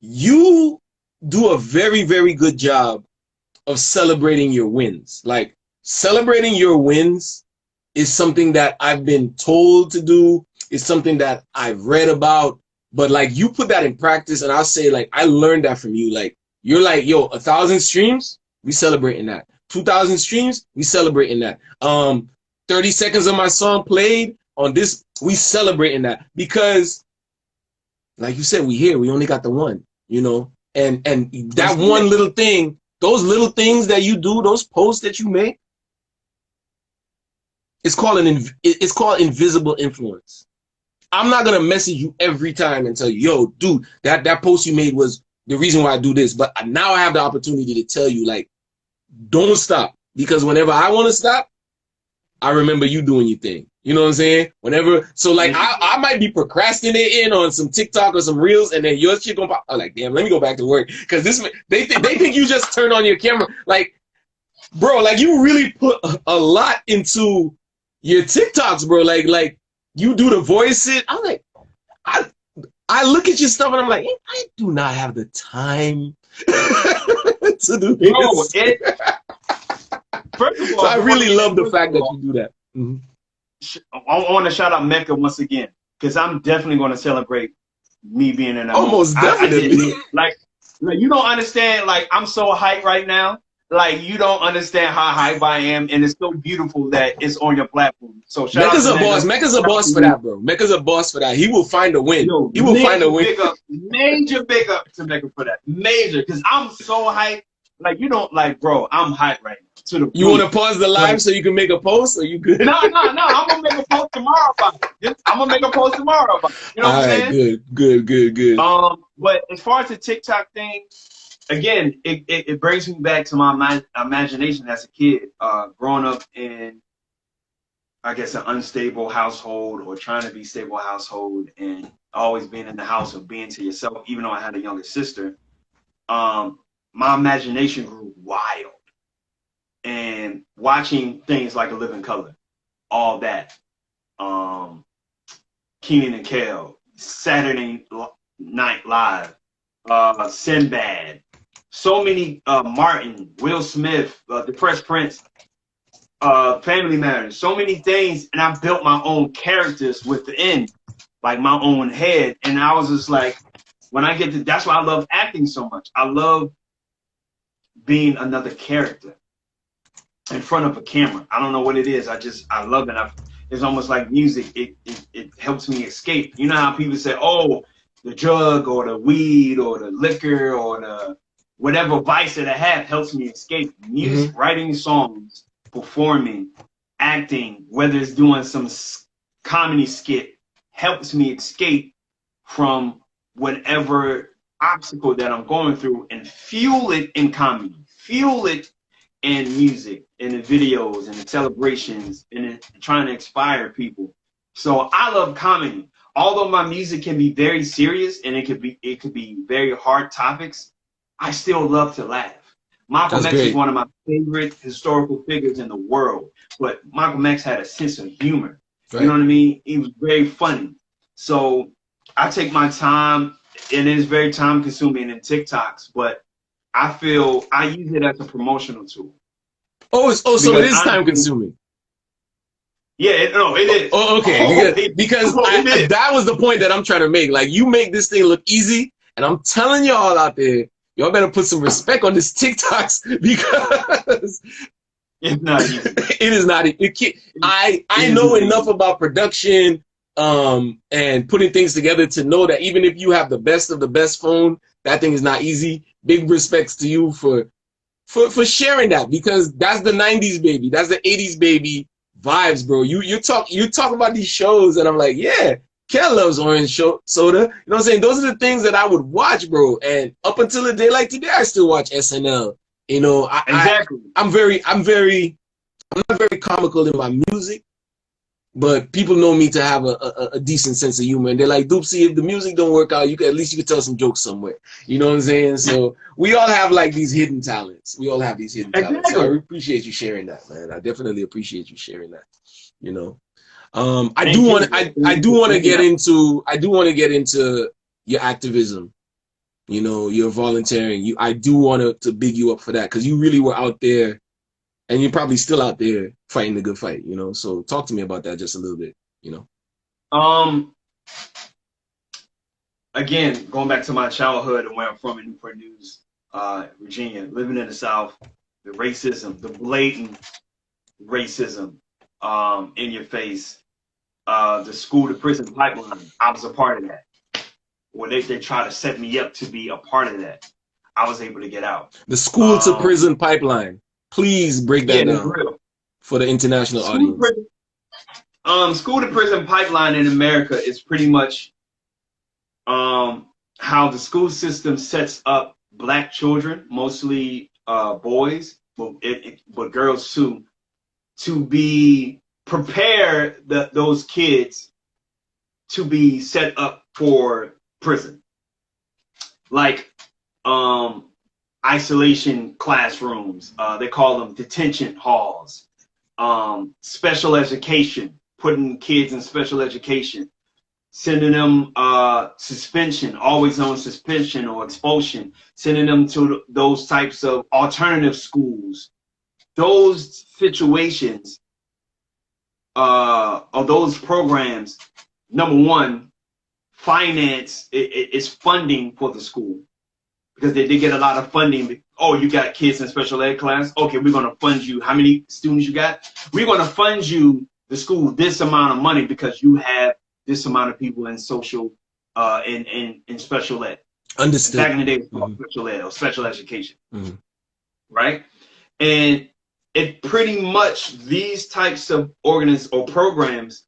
You do a very, very good job of celebrating your wins. Like, celebrating your wins is something that I've been told to do. It's something that I've read about. But like, you put that in practice, and I'll say, like, I learned that from you. Like, you're like, yo, 1,000 streams, we celebrating that. 2,000 streams, we celebrating that. 30 seconds of my song played on this, we celebrating that. Because, like you said, we only got the one, you know? And that one little thing, those little things that you do, those posts that you make, it's called invisible influence. I'm not gonna message you every time and tell you, yo, dude, that post you made was the reason why I do this. But now I have the opportunity to tell you, like, don't stop. Because whenever I want to stop, I remember you doing your thing. You know what I'm saying? Whenever, so like, I might be procrastinating on some TikTok or some reels, and then your shit gonna pop. I'm like, damn, let me go back to work. Because they think you just turn on your camera. Like, bro, like, you really put a lot into your TikToks, bro. Like you do the voices. I'm like, I look at your stuff and I'm like, I do not have the time to do this. First of all, so I really love the fact that you do that. Mm-hmm. I want to shout out Mecca once again, because I'm definitely going to celebrate me being in that. Almost definitely. Like, you don't understand. Like, I'm so hyped right now. Like, you don't understand how hype I am, and it's so beautiful that it's on your platform. So shout Mecca's out to a boss. Mecca's a boss for that, bro. Mecca's a boss for that. He will find a win. Yo, he will find a win. Major big up to Mecca for that. Major, because I'm so hyped. Like, you don't, like, bro, I'm hyped right now. You want to pause the live so you can make a post, or you good? No. I'm gonna make a post tomorrow about it. You know what I'm saying? Good. But as far as the TikTok thing, again, it brings me back to my imagination as a kid, growing up in, I guess, an unstable household, or trying to be stable household, and always being in the house of being to yourself. Even though I had a younger sister, my imagination grew wild. And watching things like A Living Color, all that, Kenan and Kel, Saturday Night Live, Sinbad, so many, Martin, Will Smith, The Fresh Prince, Family Matters, so many things, and I built my own characters within, like, my own head, and I was just like, when I get to, that's why I love acting so much. I love being another character in front of a camera. I don't know what it is. I love it. It's almost like music. It helps me escape. You know how people say, oh, the drug or the weed or the liquor or the whatever vice that I have helps me escape. Music, writing songs, performing, acting, whether it's doing some comedy skit, helps me escape from whatever obstacle that I'm going through, and fuel it in comedy, fuel it in music, in the videos, and the celebrations, and trying to inspire people. So I love comedy. Although my music can be very serious and it could be very hard topics, I still love to laugh. Malcolm X is one of my favorite historical figures in the world, but Malcolm X had a sense of humor. Right. You know what I mean? He was very funny. So I take my time, and it is very time consuming in TikToks, but I feel I use it as a promotional tool. So it is time consuming. Yeah, it is. Oh, okay. Because that was the point that I'm trying to make. Like, you make this thing look easy, and I'm telling y'all out there, y'all better put some respect on this TikToks, because it's not easy. It is not. I know enough about production and putting things together to know that even if you have the best of the best phone, That thing is not easy. Big respects to you for sharing that, because that's the 90s baby. That's the 80s baby vibes, bro. You talk about these shows, and I'm like, yeah, Kel loves orange soda. You know what I'm saying? Those are the things that I would watch, bro. And up until a day like today, I still watch SNL. You know, Exactly. I'm not very comical in my music, but people know me to have a decent sense of humor, and they're like, Doopsy, if the music don't work out, at least you can tell some jokes somewhere. You know what I'm saying? So we all have like these hidden talents. We all have these hidden talents. So I appreciate you sharing that, man. I definitely appreciate you sharing that. You know, I do want to get into your activism. You know, your volunteering. I do want to big you up for that, because you really were out there. And you're probably still out there fighting the good fight, you know? So talk to me about that just a little bit, you know? Again, going back to my childhood and where I'm from in Newport News, Virginia, living in the South, the racism, the blatant racism in your face, the school to prison pipeline, I was a part of that. When they try to set me up to be a part of that, I was able to get out. The school to prison pipeline. Please break that down for the international audience. School to prison pipeline in America is pretty much how the school system sets up Black children, mostly boys, but girls too, to be prepare those kids to be set up for prison. Like isolation classrooms, they call them detention halls, special education, putting kids in special education, sending them suspension, always on suspension or expulsion, sending them to those types of alternative schools. Those situations or those programs, number one, finance is funding for the school, because they did get a lot of funding. Oh, you got kids in special ed class? Okay, we're going to fund you. How many students you got? We're going to fund you, the school, this amount of money, because you have this amount of people in social, in special ed. Understood. Back in the day, it was called special ed or special education. Right? And it pretty much, these types of programs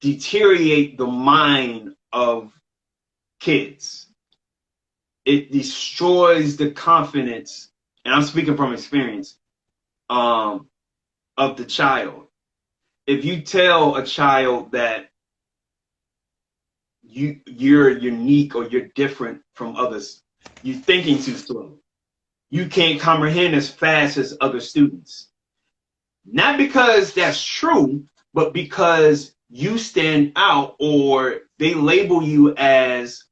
deteriorate the mind of kids. It destroys the confidence, and I'm speaking from experience, of the child. If you tell a child that you're unique or you're different from others, you're thinking too slow. You can't comprehend as fast as other students. Not because that's true, but because you stand out, or they label you as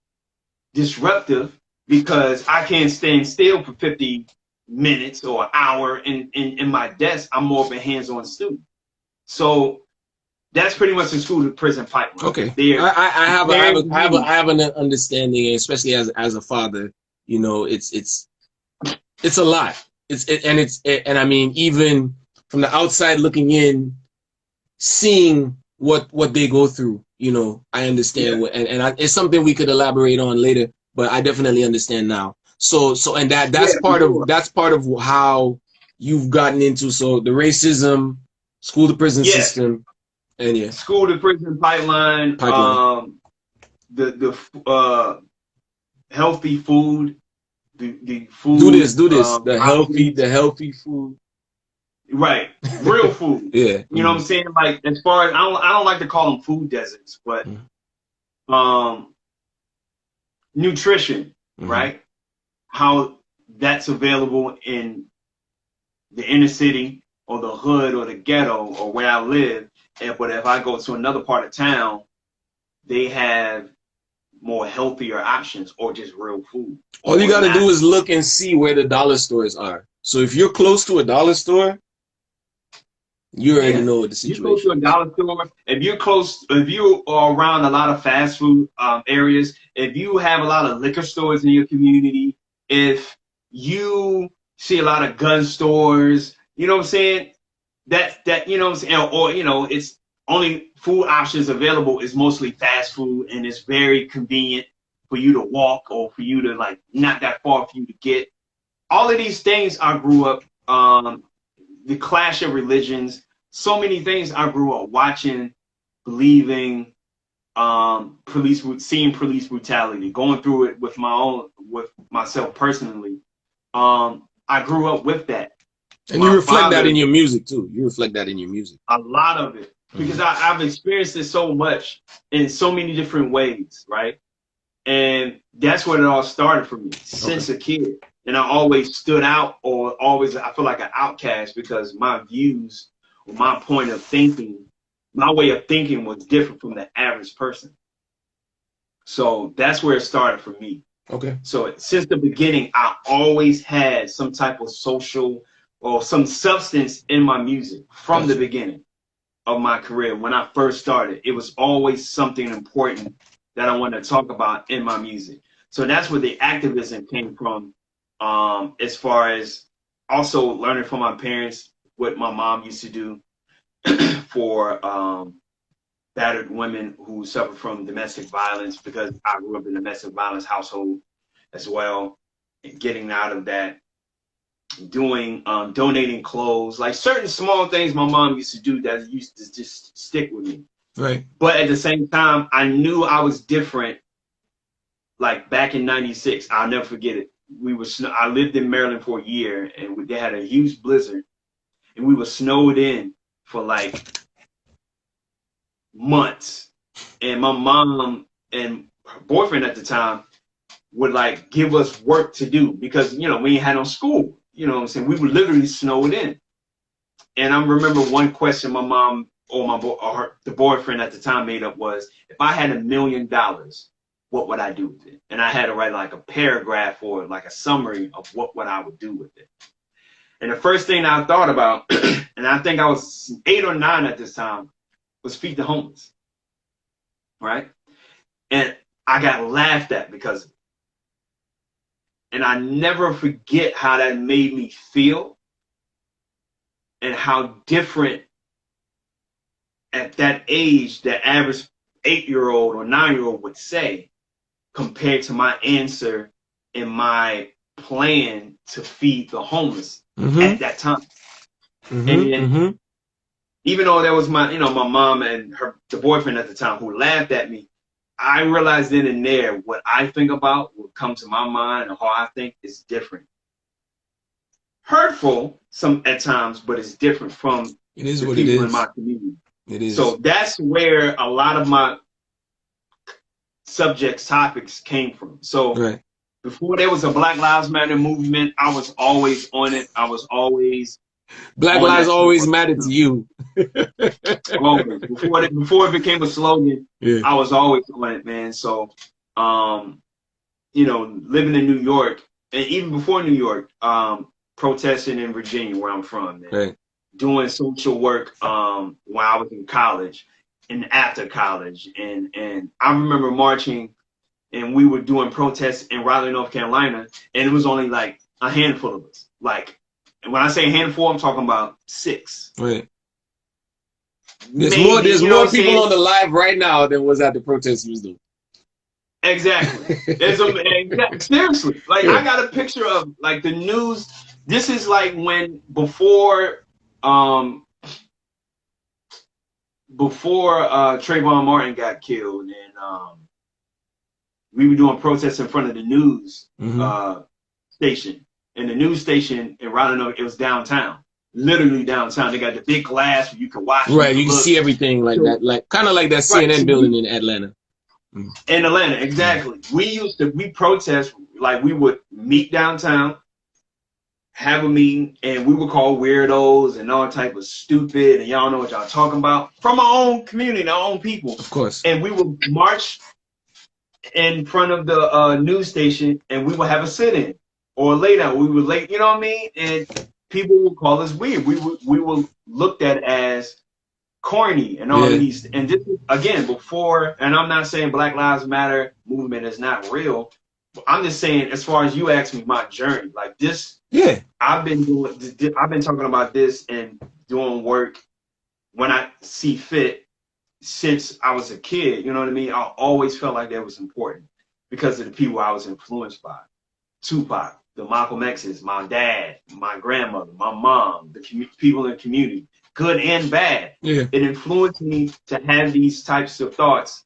disruptive, because I can't stand still for 50 minutes or an hour in my desk. I'm more of a hands-on student. So that's pretty much the school to prison pipeline. Okay. I have an understanding, especially as a father, you know, it's a lot. And I mean, even from the outside looking in, seeing what they go through, you know, I understand it's something we could elaborate on later, but I definitely understand now. So that's part of how you've gotten into, so the racism, school to prison system, and school to prison pipeline. The healthy food, the food. Do this. The healthy food. Right, real food. Yeah, you know what I'm saying. Like, as far as I don't like to call them food deserts, but nutrition, right? How that's available in the inner city or the hood or the ghetto or where I live, but if I go to another part of town, they have more healthier options or just real food. All you gotta do is look and see where the dollar stores are. So if you're close to a dollar store, you already know what the situation. You're close to a dollar store. If you are around a lot of fast food areas, if you have a lot of liquor stores in your community, if you see a lot of gun stores, you know what I'm saying? That you know what I'm saying, or you know, it's only food options available is mostly fast food, and it's very convenient. for you to walk or for you to like not that far for you to get. All of these things I grew up, the clash of religions, so many things I grew up watching, believing, seeing police brutality, going through it with myself personally. I grew up with that. And you reflect that in your music too. You reflect that in your music. A lot of it. Because I've experienced it so much in so many different ways, right? And that's where it all started for me since a kid. And I always stood out, or always I feel like an outcast because my views, or my point of thinking, my way of thinking was different from the average person. So that's where it started for me. Okay. So since the beginning, I always had some type of social or some substance in my music from the beginning of my career. When I first started, it was always something important that I wanted to talk about in my music. So that's where the activism came from, as far as also learning from my parents what my mom used to do for battered women who suffer from domestic violence, because I grew up in a domestic violence household as well, and getting out of that, doing donating clothes, like certain small things my mom used to do that used to just stick with me. Right. But at the same time, I knew I was different. Like back in '96, I'll never forget it. I lived in Maryland for a year, and they had a huge blizzard, and we were snowed in for like months. And my mom and her boyfriend at the time would like give us work to do because, you know, we ain't had no school. You know what I'm saying? We were literally snowed in. And I remember one question my mom or the boyfriend at the time made up was, if I had $1 million, what would I do with it? And I had to write like a paragraph or like a summary of what I would do with it. And the first thing I thought about, and I think I was 8 or 9 at this time, was feed the homeless. Right? And I got laughed at because of it. And I never forget how that made me feel and how different at that age the average 8-year-old or 9-year-old would say compared to my answer and my plan to feed the homeless at that time. And even though that was my mom and the boyfriend at the time who laughed at me, I realized then and there what I think about, what comes to my mind, and how I think is different. Hurtful at times, but it's different from the people in my community. It is. So that's where a lot of my topics came from. So before there was a Black Lives Matter movement, I was always on it. I was always Black lives always matter to you. Always. Before it became a slogan, I was always on it, man. So, you know, living in New York, and even before New York, protesting in Virginia, where I'm from, man. Doing social work while I was in college and after college. And I remember marching, and we were doing protests in Raleigh, North Carolina, and it was only like a handful of us. Like, and when I say handful, I'm talking about 6. Right. There's more people on the live right now than was at the protest you was doing. Exactly. Seriously. Like, I got a picture of like the news. This is like before Trayvon Martin got killed, and we were doing protests in front of the news station. And the news station in Raleigh, it was downtown, literally downtown. They got the big glass where you can watch. Right, you can see everything like that, like kind of like that CNN building in Atlanta. In Atlanta, exactly. We protest, like we would meet downtown, have a meeting, and we would call weirdos and all type of stupid, and y'all know what y'all talking about, from our own community, our own people. Of course. And we would march in front of the news station, and we would have a sit-in. Or lay down, we were late, you know what I mean? And people would call us weird. We were looked at as corny and all of these. And this is, again, before, and I'm not saying Black Lives Matter movement is not real. I'm just saying, as far as you ask me, my journey, like this, I've been talking about this and doing work when I see fit since I was a kid. You know what I mean? I always felt like that was important. because of the people I was influenced by. Tupac, the Malcolm X's, my dad, my grandmother, my mom, the people in the community, good and bad. Yeah. It influenced me to have these types of thoughts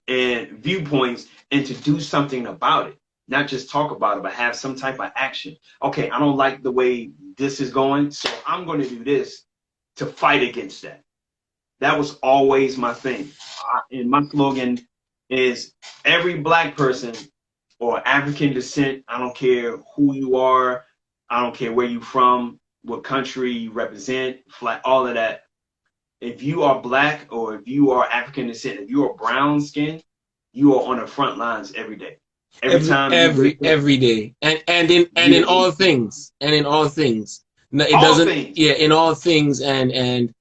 and viewpoints and to do something about it. Not just talk about it, but have some type of action. Okay, I don't like the way this is going, so I'm going to do this to fight against that. That was always my thing. And my slogan is every Black person or African descent, I don't care who you are, I don't care where you're from, what country you represent, all of that. If you are Black or if you are African descent, if you are brown skin, you are on the front lines every day. Every day. And in all things. And in all things. No, it doesn't things. Yeah, in all things. And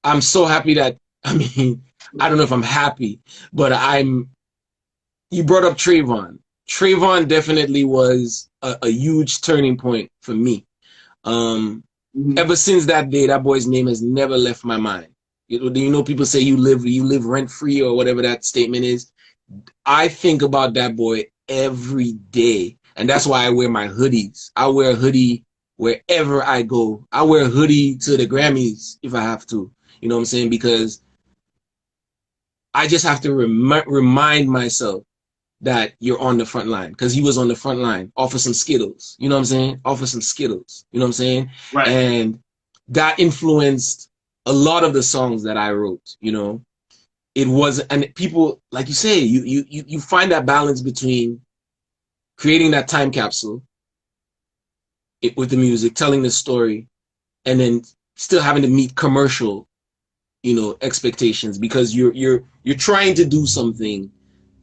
I'm so happy that, I mean, I don't know if I'm happy, but you brought up Trayvon. Trayvon definitely was a huge turning point for me. Ever since that day, that boy's name has never left my mind. You know, people say you live rent free or whatever that statement is. I think about that boy every day, and that's why I wear my hoodies. I wear a hoodie wherever I go. I wear a hoodie to the Grammys if I have to. You know what I'm saying? Because I just have to remind myself that you're on the front line, because he was on the front line. Offer some Skittles. You know what I'm saying? Offer some Skittles. You know what I'm saying? Right. And that influenced a lot of the songs that I wrote. You know, it was, and people, like you say, you find that balance between creating that time capsule with the music, telling the story, and then still having to meet commercial, you know, expectations, because you're trying to do something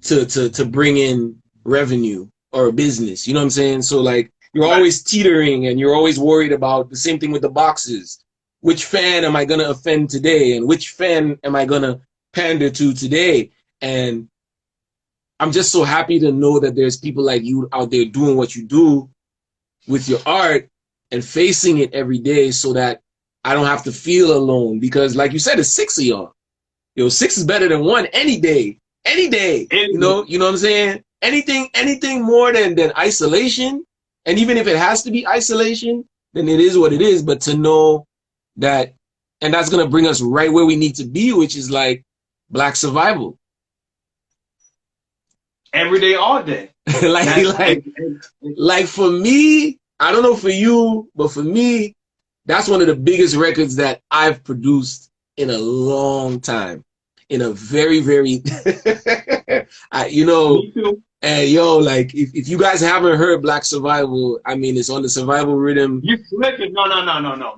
to bring in revenue or business. You know what I'm saying? So like you're always teetering, and you're always worried about the same thing with the boxes. Which fan am I gonna offend today, and which fan am I gonna pander to today? And I'm just so happy to know that there's people like you out there doing what you do with your art and facing it every day, so that I don't have to feel alone. Because like you said, it's 6 of y'all. Yo, 6 is better than 1 any day. Any day. You know what I'm saying? Anything more than isolation. And even if it has to be isolation, then it is what it is. But to know that, and that's gonna bring us right where we need to be, which is like Black survival. Every day, all day. like for me, I don't know for you, but for me, that's one of the biggest records that I've produced in a long time. In a very, very, you know, and yo, like if you guys haven't heard Black Survival, I mean, it's on the Survival Rhythm. You slipping? No.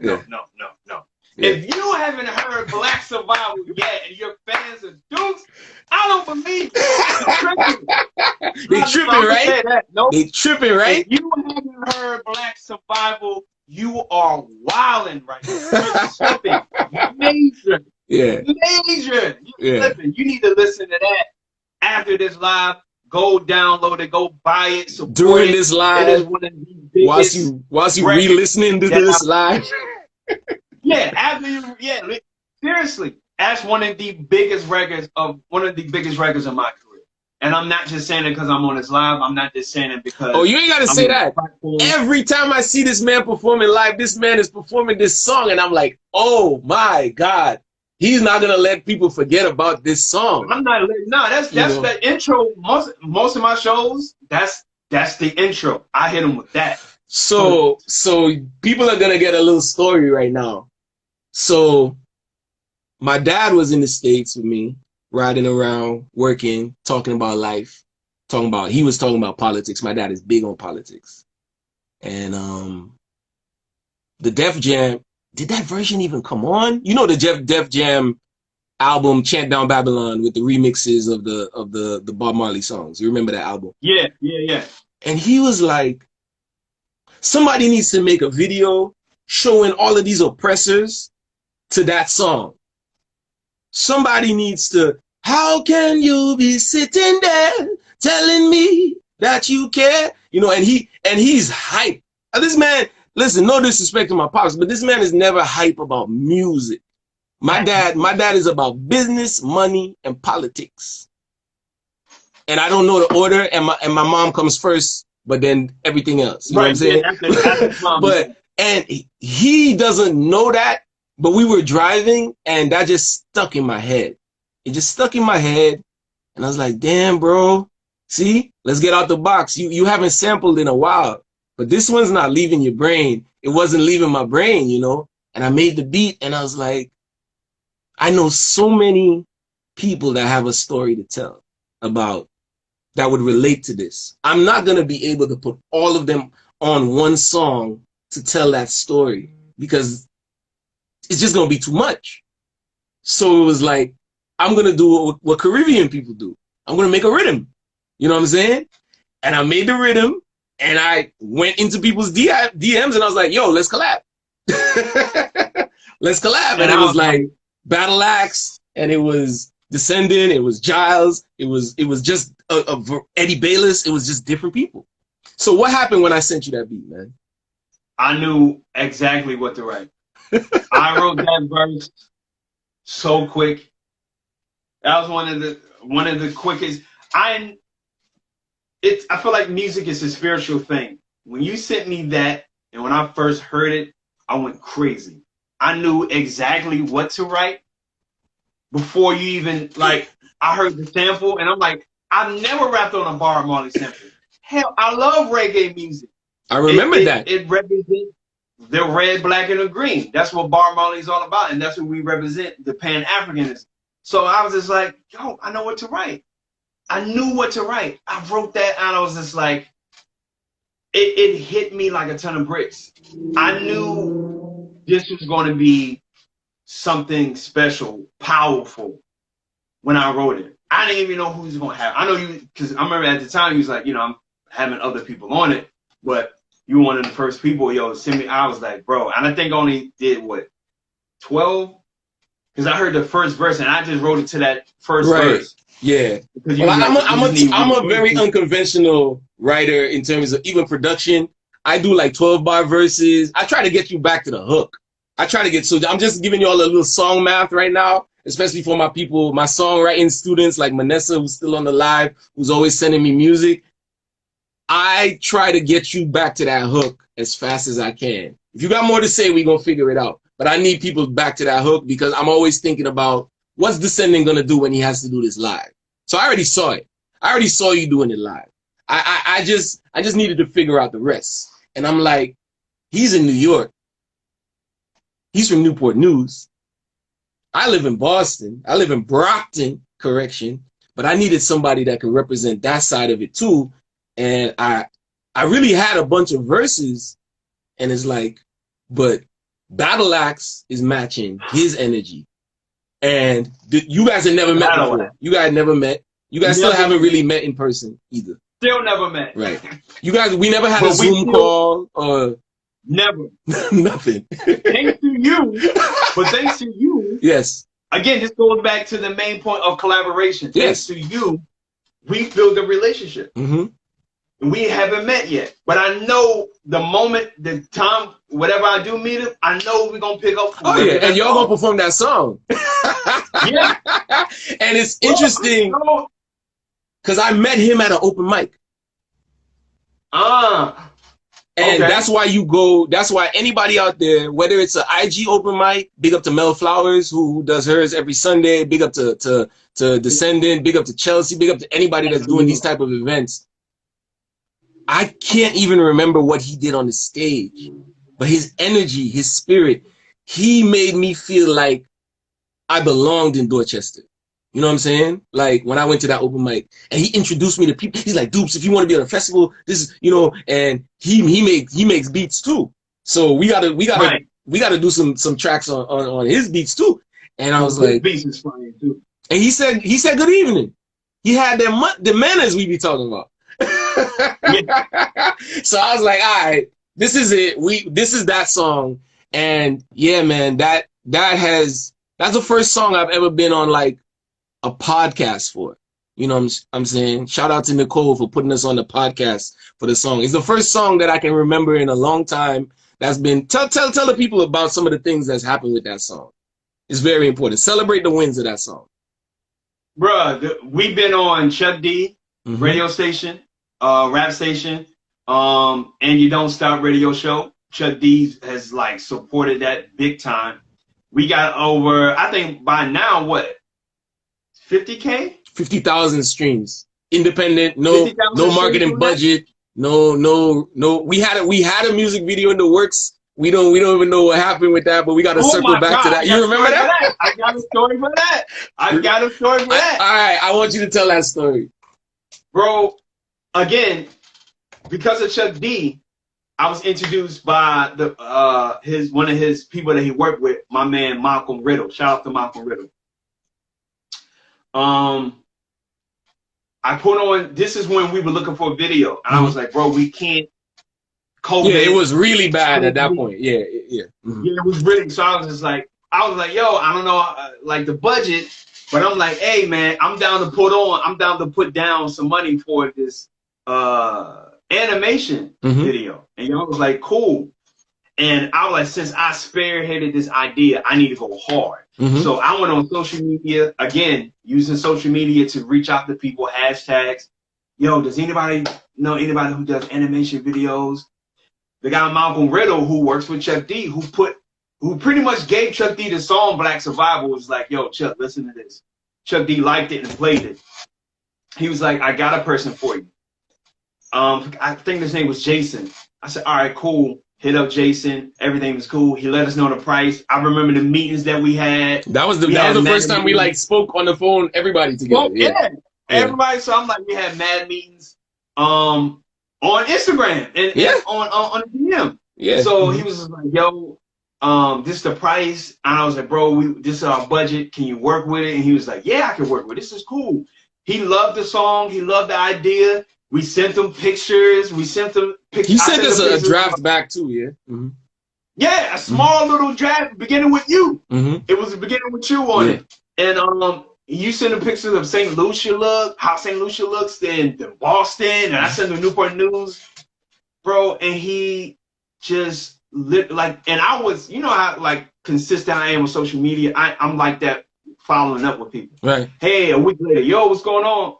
Yeah. If you haven't heard Black Survival yet, and you're fans of Dupes, I don't believe They tripping, right? Nope. They tripping, right? If you haven't heard Black Survival, you are wilding right now. You're slipping. Major. Yeah. Major. You're slipping. You need to listen to that after this live. Go download it. Go buy it. During this live, whilst you re-listening to this live. Seriously, that's one of the biggest records of my career. And I'm not just saying it because I'm on this live. I'm not just saying it because. Oh, you ain't gotta say that. Every time I see this man performing live, this man is performing this song, and I'm like, oh my God, he's not gonna let people forget about this song. I'm not letting. No, that's the intro. Most of my shows, that's the intro. I hit him with that. So people are gonna get a little story right now. So my dad was in the States with me, riding around, working, talking about life, he was talking about politics. My dad is big on politics. And the Def Jam, did that version even come on? You know the Def Jam album Chant Down Babylon with the remixes of the Bob Marley songs. You remember that album? Yeah. And he was like, somebody needs to make a video showing all of these oppressors to that song. Somebody needs to, how can you be sitting there telling me that you care? You know, and he's hype. This man, listen, no disrespect to my pops, but this man is never hype about music. My dad is about business, money, and politics. and I don't know the order, and my mom comes first, but then everything else. You know what I'm saying? After mom. But and he doesn't know that, but we were driving, and that just stuck in my head. It just stuck in my head, and I was like, damn, bro. See, let's get out the box. You haven't sampled in a while, but this one's not leaving your brain. It wasn't leaving my brain, you know? And I made the beat, and I was like, I know so many people that have a story to tell about that would relate to this. I'm not going to be able to put all of them on one song to tell that story because it's just going to be too much. So it was like, I'm going to do what Caribbean people do. I'm going to make a rhythm. You know what I'm saying? And I made the rhythm, and I went into people's DMs, and I was like, yo, let's collab. Let's collab. And it was like Battle Axe, and it was Descendent, it was Giles, it was just Eddie Bayless. It was just different people. So what happened when I sent you that beat, man? I knew exactly what to write. I wrote that verse so quick. That was one of the quickest. I feel like music is a spiritual thing. When you sent me that, and when I first heard it, I went crazy. I knew exactly what to write before you even, like, I heard the sample, and I'm like, I've never rapped on a Bob Marley sample. Hell, I love reggae music. I remember that. It represents the red, black, and the green. That's what Bob Marley is all about, and that's what we represent, the Pan-Africanism. So I was just like, yo, I know what to write. I knew what to write. I wrote that, and I was just like, it hit me like a ton of bricks. I knew this was going to be something special, powerful when I wrote it. I didn't even know who was going to have. I know you, because I remember at the time, he was like, you know, I'm having other people on it, but you were one of the first people, yo, send me. I was like, bro, and I think I only did, what, 12? Because I heard the first verse, and I just wrote it to that first verse. Yeah. Well, I'm a very unconventional writer in terms of even production. I do like 12-bar verses. I try to get you back to the hook. So I'm just giving you all a little song math right now, especially for my people, my songwriting students like Manessa, who's still on the live, who's always sending me music. I try to get you back to that hook as fast as I can. If you got more to say, we're going to figure it out. But I need people back to that hook because I'm always thinking about what's Descendent going to do when he has to do this live. So I already saw it. I already saw you doing it live. I just needed to figure out the rest. And I'm like, he's in New York. He's from Newport News. I live in Boston. I live in Brockton, correction. But I needed somebody that could represent that side of it too. And I really had a bunch of verses. And it's like, but Battle Axe is matching his energy. And you guys have never met before. You guys never met. You guys still haven't really met in person either. Still never met. Right. You guys, we never had a Zoom call or never. Nothing. Thanks to you. But thanks to you. Yes. Again, this goes back to the main point of collaboration. Yes. Thanks to you, we built a relationship. Mm-hmm. We haven't met yet. But I know the moment, the time, whatever I do meet him, I know we're going to pick up. Oh, yeah. And y'all going to perform that song. Yeah. And it's interesting because I met him at an open mic. And that's why that's why anybody out there, whether it's an IG open mic, big up to Mel Flowers, who does hers every Sunday, big up to Descendant, big up to Chelsea, big up to anybody that's doing these type of events. I can't even remember what he did on the stage, but his energy, his spirit, he made me feel like I belonged in Dorchester. You know what I'm saying? Like when I went to that open mic and he introduced me to people, he's like, Dupes, if you want to be on a festival, this is, you know, and he makes beats too. So we gotta do some tracks on his beats too. And I was like, beats is fine too. And he said good evening. He had the manners we be talking about. So I was like, all right, this is it. This is that song. And yeah, man, that's the first song I've ever been on like a podcast for. You know what I'm saying? Shout out to Nicole for putting us on the podcast for the song. It's the first song that I can remember in a long time that's been tell the people about some of the things that's happened with that song. It's very important. Celebrate the wins of that song. Bruh, we've been on Chuck D. radio station, rap station, and You Don't Stop radio show. Chuck D has like supported that big time. We got over, I think by now, what, 50K? 50,000 streams. Independent, no marketing budget, no. We had a music video in the works. We don't even know what happened with that, but we got to circle back to that. You remember that? I got a story for that. All right, I want you to tell that story, bro. Again, because of Chuck D, I was introduced by one of his people that he worked with, my man Malcolm Riddle. Shout out to Malcolm Riddle. I put on, this is when we were looking for a video, and I was like, bro, we can't COVID. Yeah, it was really bad at that point. Yeah. Yeah, it was really, so I was like, yo, I don't know, like the budget, but I'm like, hey man, I'm down to put down some money for this animation video. And y'all was like, cool. And I was like, since I spearheaded this idea, I need to go hard. So I went on social media, again, using social media to reach out to people, hashtags. Yo, does anybody know anybody who does animation videos? The guy Malcolm Riddle, who works with Chuck D, who pretty much gave Chuck D the song Black Survival, was like, yo, Chuck, listen to this. Chuck D liked it and played it. He was like, I got a person for you. I think his name was Jason. I said, all right, cool. Hit up Jason. Everything was cool. He let us know the price. I remember the meetings that we had. That was the first time we like spoke on the phone, everybody together. Yeah. Everybody. So I'm like, we had mad meetings on Instagram and on DM. Yeah. So he was just like, yo, this is the price. And I was like, bro, this is our budget. Can you work with it? And he was like, yeah, I can work with it. This is cool. He loved the song. He loved the idea. We sent them pictures. He sent us a draft back too, yeah? Yeah, a small little draft beginning with you. It was beginning with you on it. And you sent him pictures of St. Lucia how St. Lucia looks, then Boston, and I sent him Newport News. Bro, and he just like, and I was, you know how like consistent I am with social media. I'm like that, following up with people. Right. Hey, a week later, yo, what's going on?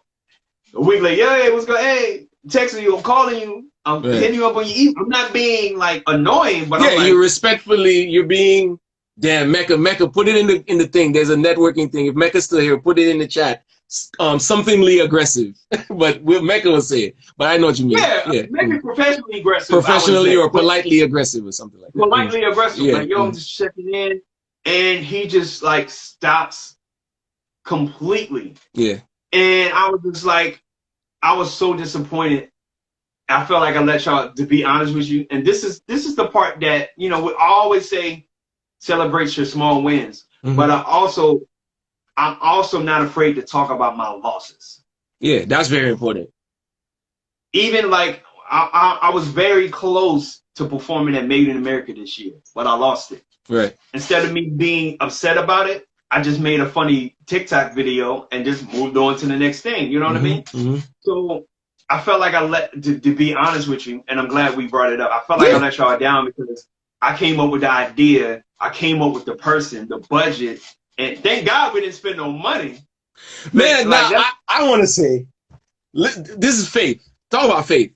A week later, hey, what's going on? Hey, texting you, I'm calling you, I'm hitting you up on your email. I'm not being like annoying, but I'm like, you're being, damn, Mecca, put it in the thing. There's a networking thing. If Mecca's still here, put it in the chat. Somethingly aggressive, but Mecca will say it. But I know what you mean. Yeah. Maybe professionally aggressive. Professionally or politely aggressive or something like that. Politely aggressive. Like, yo, I'm just checking in. And he just like stops completely. Yeah. And I was just like, I was so disappointed. I felt like I let y'all, to be honest with you. And this is the part that, you know, we always say, celebrate your small wins. But I'm also not afraid to talk about my losses. Yeah, that's very important. Even like, I was very close to performing at Made in America this year, but I lost it. Right. Instead of me being upset about it, I just made a funny TikTok video and just moved on to the next thing. You know what I mean? So I felt like to be honest with you, and I'm glad we brought it up, I felt like I let y'all down because I came up with the idea, I came up with the person, the budget, and thank God we didn't spend no money. Man, like I want to say, this is faith. Talk about faith.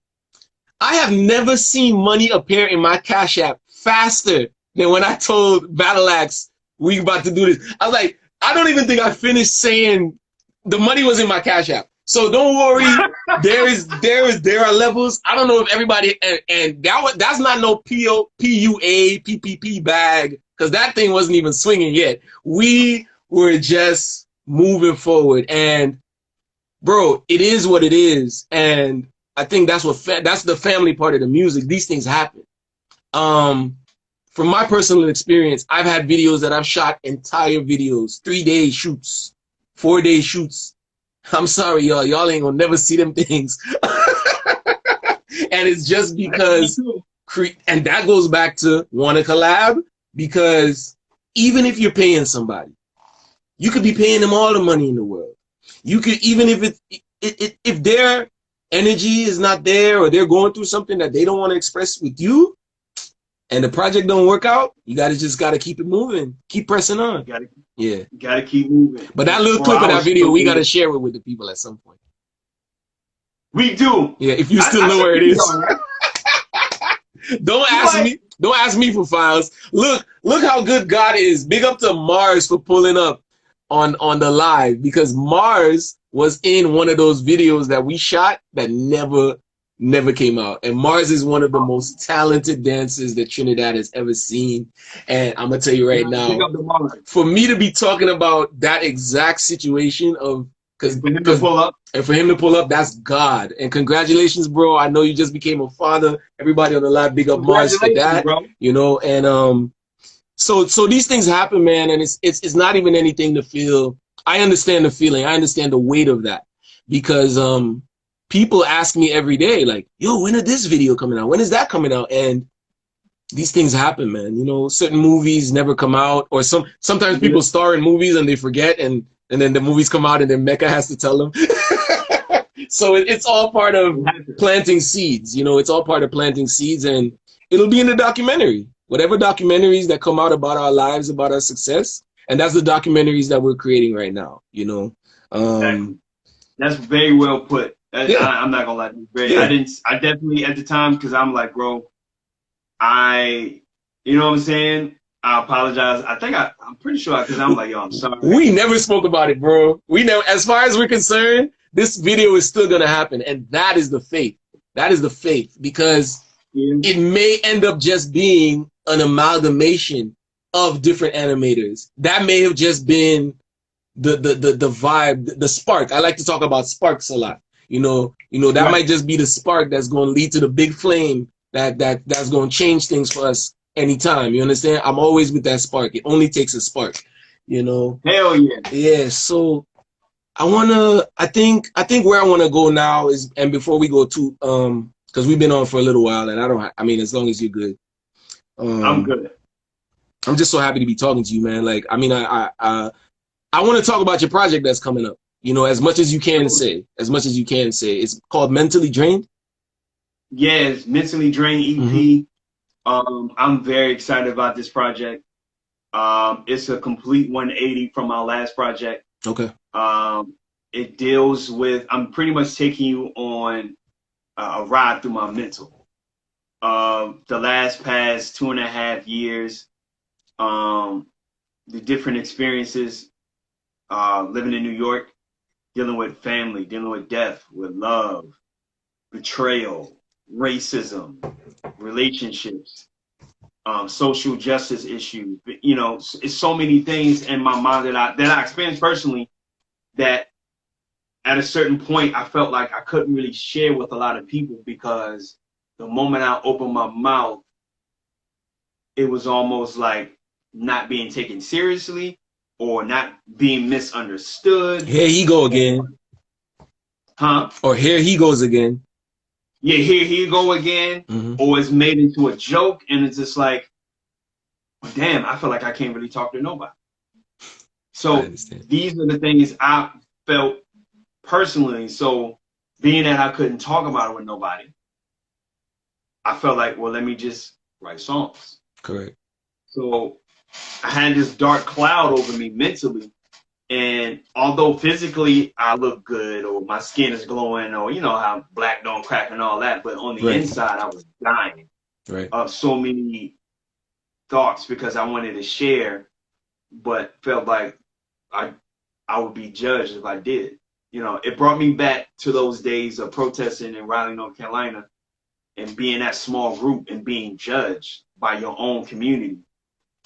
I have never seen money appear in my Cash App faster than when I told Battle Axe we about to do this. I was like, I don't even think I finished saying the money was in my Cash App. So don't worry, there are levels. I don't know if everybody and that's not no PUA PPP bag, because that thing wasn't even swinging yet. We were just moving forward, and bro, it is what it is, and I think that's that's the family part of the music. These things happen. From my personal experience, I've had videos that I've shot entire videos, 3-day shoots, 4-day shoots. I'm sorry, y'all. Y'all ain't gonna never see them things. And it's just because, and that goes back to want to collab, because even if you're paying somebody, you could be paying them all the money in the world. You could, even if if their energy is not there, or they're going through something that they don't want to express with you, and the project don't work out, you just gotta keep it moving, keep pressing on. Gotta keep moving. But that little clip of that video, we gotta share it with the people at some point. We do. Yeah, if you still know where it is. Don't ask me for files. Look how good God is. Big up to Mars for pulling up on the live, because Mars was in one of those videos that we shot that never came out. And Mars is one of the most talented dancers that Trinidad has ever seen. And I'm gonna tell you right now, for me to be talking about that exact situation of and for him to pull up, that's God. And congratulations, bro. I know you just became a father. Everybody on the live, big up Mars for that. Bro. You know, and so these things happen, man, and it's not even anything to feel. I understand the feeling. I understand the weight of that, because people ask me every day, like, yo, when is this video coming out? When is that coming out? And these things happen, man. You know, certain movies never come out, or sometimes people star in movies and they forget, and then the movies come out and then Mecca has to tell them. So it's all part of planting seeds. You know, it's all part of planting seeds, and it'll be in the documentary. Whatever documentaries that come out about our lives, about our success, and that's the documentaries that we're creating right now. You know, exactly. That's very well put. I'm not gonna lie. I definitely at the time, because I'm like, bro, you know what I'm saying? I apologize. I think I'm pretty sure, because I'm like, yo, I'm sorry. We never spoke about it, bro. We never, as far as we're concerned, this video is still gonna happen, and that is the faith. That is the faith, because it may end up just being an amalgamation of different animators. That may have just been the vibe, the spark. I like to talk about sparks a lot. You know, that might just be the spark that's going to lead to the big flame that's going to change things for us anytime. You understand? I'm always with that spark. It only takes a spark, you know? Hell yeah. Yeah. So I think where I want to go now is, and before we go to, because we've been on for a little while, and I mean, as long as you're good. I'm good. I'm just so happy to be talking to you, man. Like, I mean, I want to talk about your project that's coming up. You know, as much as you can say. It's called Mentally Drained. Yes, Mentally Drained EP. I'm very excited about this project. It's a complete 180 from our last project. Okay. It deals with, I'm pretty much taking you on a ride through my mental. The past 2.5 years, the different experiences, living in New York, dealing with family, dealing with death, with love, betrayal, racism, relationships, social justice issues. You know, it's so many things in my mind that I experienced personally, that at a certain point I felt like I couldn't really share with a lot of people, because the moment I opened my mouth, it was almost like not being taken seriously, or not being misunderstood. Here he go again. Huh? Or here he goes again. Yeah, here he go again. Or it's made into a joke, and it's just like, damn, I feel like I can't really talk to nobody. So these are the things I felt personally. So being that I couldn't talk about it with nobody, I felt like, well, let me just write songs. Correct. So I had this dark cloud over me mentally, and although physically I look good, or my skin is glowing, or you know how black don't crack and all that, but on the inside I was dying of so many thoughts, because I wanted to share, but felt like I would be judged if I did. You know, it brought me back to those days of protesting in Raleigh, North Carolina, and being that small group and being judged by your own community.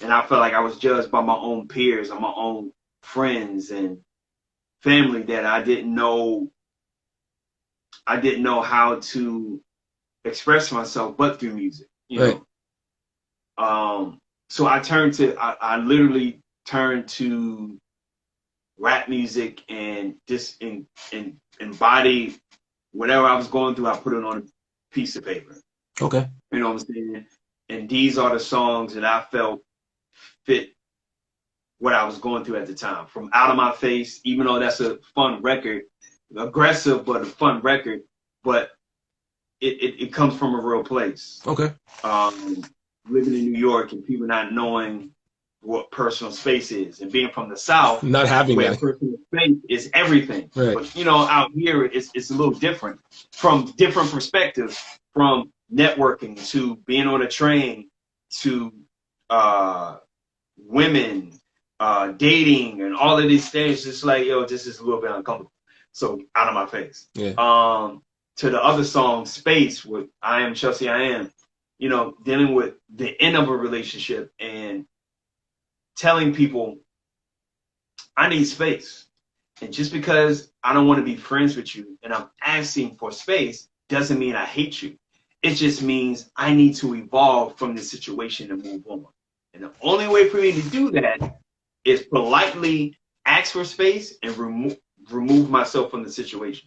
And I felt like I was judged by my own peers and my own friends and family, that I didn't know how to express myself but through music, you know. So I literally turned to rap music, and just embody whatever I was going through. I put it on a piece of paper. Okay. You know what I'm saying? And these are the songs that I felt fit what I was going through at the time. From Out of My Face, even though that's a fun record, aggressive but a fun record, but it comes from a real place. Okay. Living in New York and people not knowing what personal space is, and being from the South, not having where that personal space is everything. Right. But you know, out here it's a little different from different perspectives, from networking to being on a train to women, dating, and all of these things. Just like, yo, this is a little bit uncomfortable. So out of my face. Yeah. To the other song, Space, with I Am Chelsea I Am, you know, dealing with the end of a relationship and telling people I need space. And just because I don't want to be friends with you and I'm asking for space doesn't mean I hate you. It just means I need to evolve from this situation and move on. And the only way for me to do that is politely ask for space and remove myself from the situation.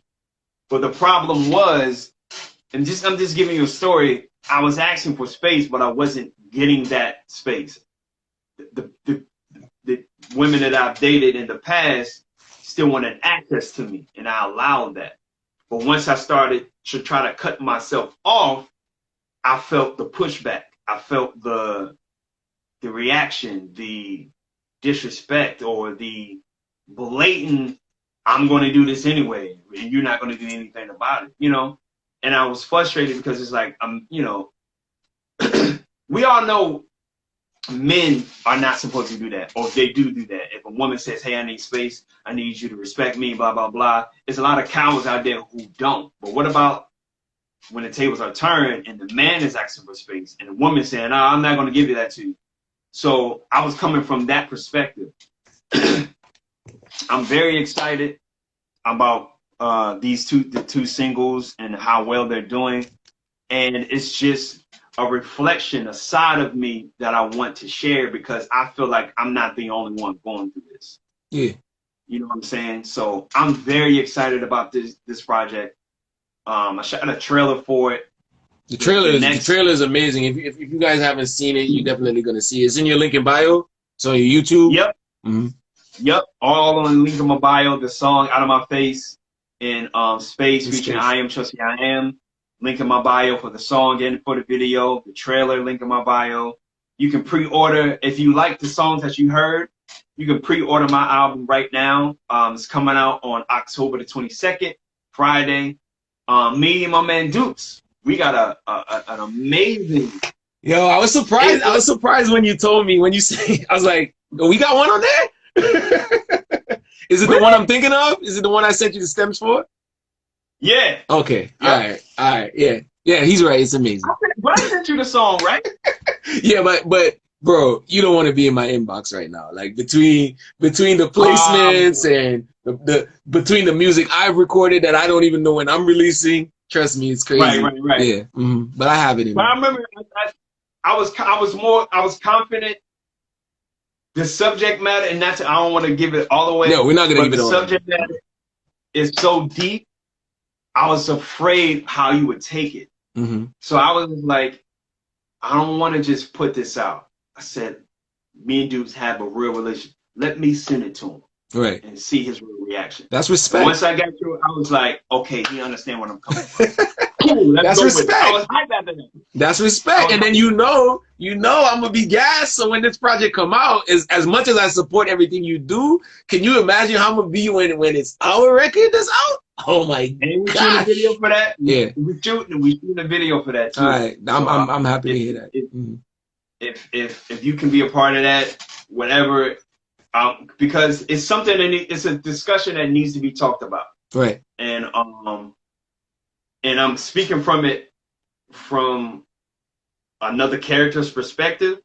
But the problem was, and I'm just giving you a story, I was asking for space, but I wasn't getting that space. The women that I've dated in the past still wanted access to me, and I allowed that. But once I started to try to cut myself off, I felt the pushback. I felt the reaction, the disrespect, or the blatant, I'm going to do this anyway, and you're not going to do anything about it, you know? And I was frustrated because it's like, you know, we all know men are not supposed to do that, or they do that. If a woman says, hey, I need space, I need you to respect me, blah, blah, blah. There's a lot of cowards out there who don't. But what about when the tables are turned and the man is asking for space and the woman saying, no, I'm not going to give you that to you. So I was coming from that perspective. I'm very excited about the two singles and how well they're doing. And it's just a reflection, a side of me that I want to share, because I feel like I'm not the only one going through this. Yeah. You know what I'm saying? So I'm very excited about this project. I shot a trailer for it. The trailer is amazing. If you guys haven't seen it, you're definitely gonna see it. It's in your link in bio. It's on your YouTube. Yep. Mm-hmm. Yep. All on the link in my bio. The song "Out of My Face" in Space featuring I Am Chelsea I Am. Link in my bio for the song and for the video. The trailer, link in my bio. You can pre-order if you like the songs that you heard. You can pre-order my album right now. It's coming out on October the 22nd, Friday. Me and my man Dupes, we got an amazing. Yo, I was surprised. I was surprised when you told me, when you say, I was like, oh, we got one on there? Is it the one I'm thinking of? Is it the one I sent you the stems for? Yeah. Okay. Yeah. All right. Yeah. Yeah, he's right. It's amazing. But I sent you the song, right? Yeah, but bro, you don't want to be in my inbox right now. Like between the placements and between the music I've recorded that I don't even know when I'm releasing. Trust me, it's crazy. Right. Yeah. Mm-hmm. But I have it in. But I remember I was confident. The subject matter, and I don't want to give it all away. No, we're not gonna give it all. The subject matter is so deep. I was afraid how you would take it. Mm-hmm. So I was like, I don't want to just put this out. I said, me and Dupes have a real relationship. Let me send it to him. Right. And see his real reaction. That's respect. And once I got through it, I was like, okay, he understands what I'm coming from. Cool, that's respect. I was hyped after that. That's respect. And then you know I'm gonna be gassed. So when this project come out, as much as I support everything you do, can you imagine how I'm gonna be when it's our record that's out? Oh my god! And we shooting a video for that. Yeah, we shooting a video for that too. All right, I'm happy to hear that. If you can be a part of that, whatever, because it's something it's a discussion that needs to be talked about. Right. And I'm speaking from another character's perspective,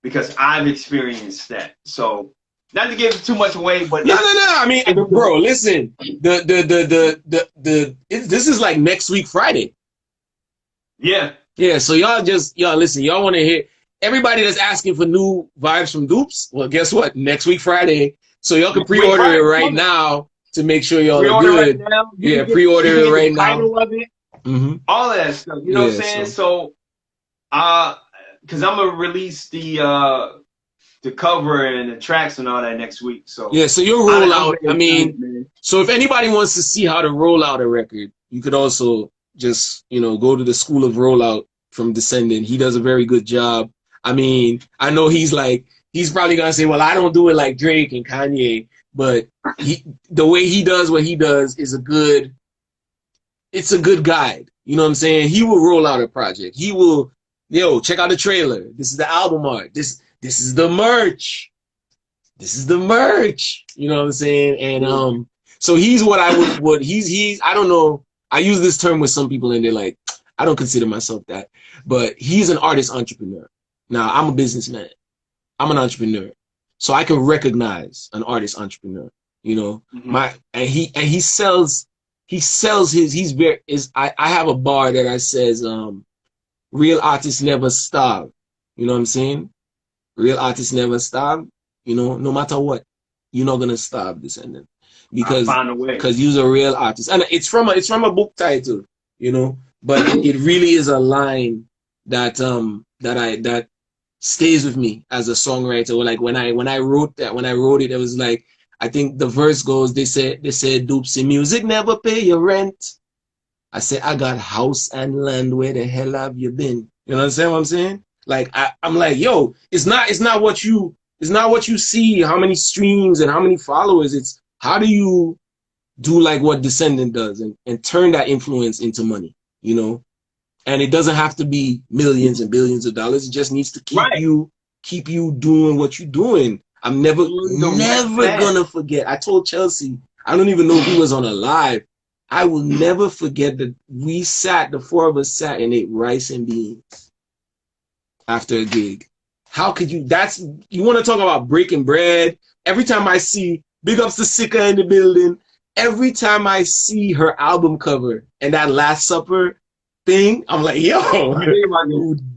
because I've experienced that. So not to give too much away, but no. I mean, bro, listen. This is like next week Friday. Yeah. Yeah. So y'all listen. Y'all want to hear everybody that's asking for new vibes from Dupes? Well, guess what? Next week Friday. So y'all can pre-order it right now to make sure y'all are good. Right now. Yeah, pre-order it right now. Title of it, all of that stuff. You know what I'm saying? So, because I'm gonna release the cover and the tracks and all that next week. So yeah, so your rollout. I mean, so if anybody wants to see how to roll out a record, you could also just go to the School of Rollout from Descendent. He does a very good job. I mean, I know he's he's probably gonna say, well, I don't do it like Drake and Kanye, but the way he does what he does is it's a good guide. You know what I'm saying? He will roll out a project. He will, yo, check out the trailer. This is the album art. This is the merch. This is the merch. You know what I'm saying? And so he's what I would he's I don't know. I use this term with some people and they're like, I don't consider myself that, but he's an artist entrepreneur. Now I'm a businessman. I'm an entrepreneur. So I can recognize an artist entrepreneur, you know. He sells his I have a bar that I says real artists never starve. You know what I'm saying? Real artists never starve, you know, no matter what. You're not gonna starve, Descendent. Because you're a real artist. And it's from a book title, you know, but it really is a line that that stays with me as a songwriter. Or like when I wrote it, it was like, I think the verse goes, they said Dupes, music never pay your rent. I said, I got house and land, where the hell have you been? You know what I'm saying? Like I'm like, yo, it's not what you see, how many streams and how many followers. It's how do you do like what Descendent does and turn that influence into money, you know? And it doesn't have to be millions and billions of dollars. It just needs to keep you doing what you're doing. I'm never gonna forget. I told Chelsea, I don't even know if he was on a live. I will never forget that the four of us sat and ate rice and beans after a gig. How could you? You want to talk about breaking bread? Every time I see, big ups to Sika in the building. Every time I see her album cover and that Last Supper thing, I'm like, yo,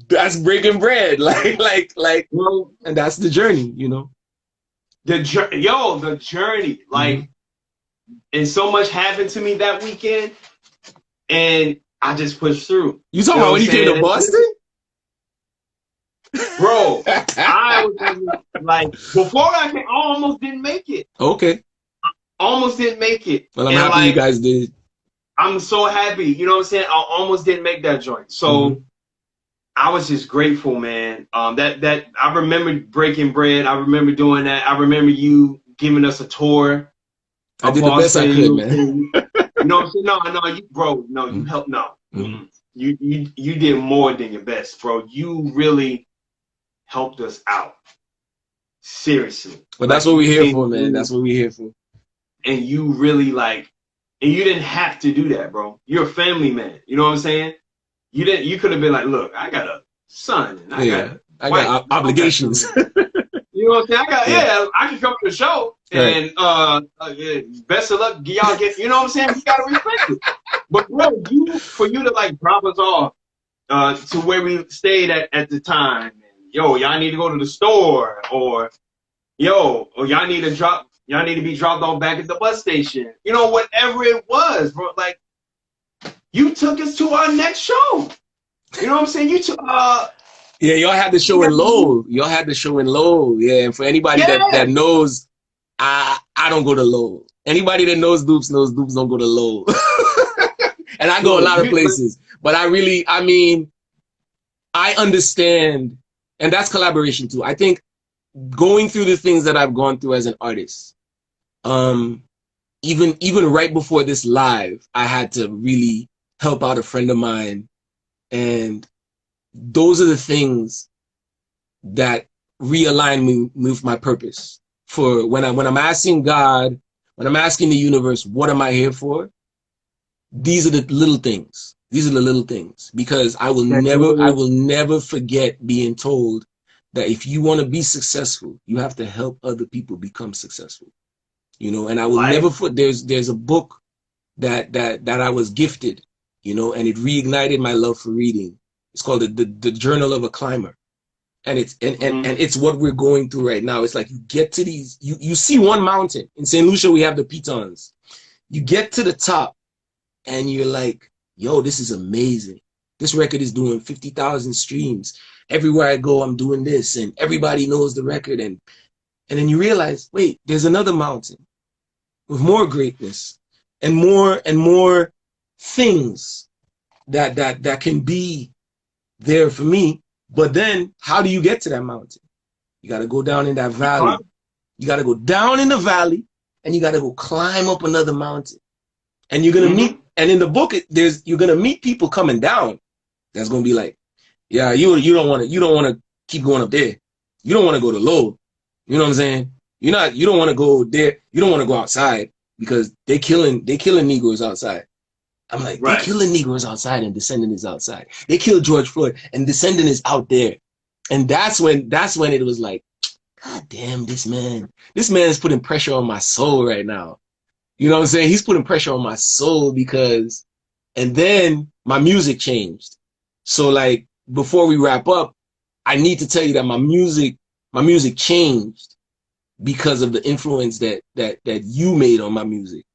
that's breaking bread. Like, and that's the journey, you know. The journey. Like, and so much happened to me that weekend, and I just pushed through. You talking about when you came to Boston? Bro, I was like, before I came, I almost didn't make it. Okay. Almost didn't make it. Well, I'm happy you guys did. I'm so happy. You know what I'm saying? I almost didn't make that joint. So I was just grateful, man. That I remember breaking bread. I remember doing that. I remember you giving us a tour. I did the best I could, man. You know what I'm saying? No, you helped. No, you did more than your best, bro. You really helped us out. Seriously. But that's what we're here for, man. That's what we're here for. And you really and you didn't have to do that, bro. You're a family man. You know what I'm saying? You could have been like, look, I got a son. And I got obligations. You know what I'm saying? I can come to the show and best of luck, y'all get. You know what I'm saying? We gotta respect it. But bro, for you to like drop us off to where we stayed at the time. And, yo, y'all need to go to the store, or y'all need to be dropped off back at the bus station. You know, whatever it was, bro. Like, you took us to our next show. You know what I'm saying? You took yeah, y'all had the show in Lowell. Y'all had the show in Lowell. Yeah, and for anybody that knows, I don't go to Lowell. Anybody that knows Dupes don't go to Lowell. And I go a lot of places. But I understand, and that's collaboration too. I think going through the things that I've gone through as an artist, even right before this live, I had to really help out a friend of mine, and those are the things that realign me with my purpose. For when I'm asking God, when I'm asking the universe, what am I here for? These are the little things. These are the little things, because I will never forget being told that if you want to be successful, you have to help other people become successful. You know, and I will never there's a book that I was gifted, you know, and it reignited my love for reading. It's called the Journal of a Climber. And it's it's what we're going through right now. It's like you get to these, you see one mountain. In St. Lucia, we have the Pitons. You get to the top and you're like, yo, this is amazing. This record is doing 50,000 streams. Everywhere I go, I'm doing this, and everybody knows the record. And then you realize, wait, there's another mountain with more greatness and more things that can be there for me. But then how do you get to that mountain? You got to go down in that valley. You got to go down in the valley, and you got to go climb up another mountain. And you're gonna meet. And in the book, you're gonna meet people coming down. That's gonna be like, yeah, you don't want to keep going up there. You don't want to go to low. You know what I'm saying? You don't want to go there. You don't want to go outside because they're killing Negroes outside. I'm like, they're killing Negroes outside and Descendent is outside. They killed George Floyd and Descendent is out there. And that's when it was like, God damn, this man is putting pressure on my soul right now. You know what I'm saying? He's putting pressure on my soul because, and then my music changed. So like, before we wrap up, I need to tell you that my music changed because of the influence that you made on my music.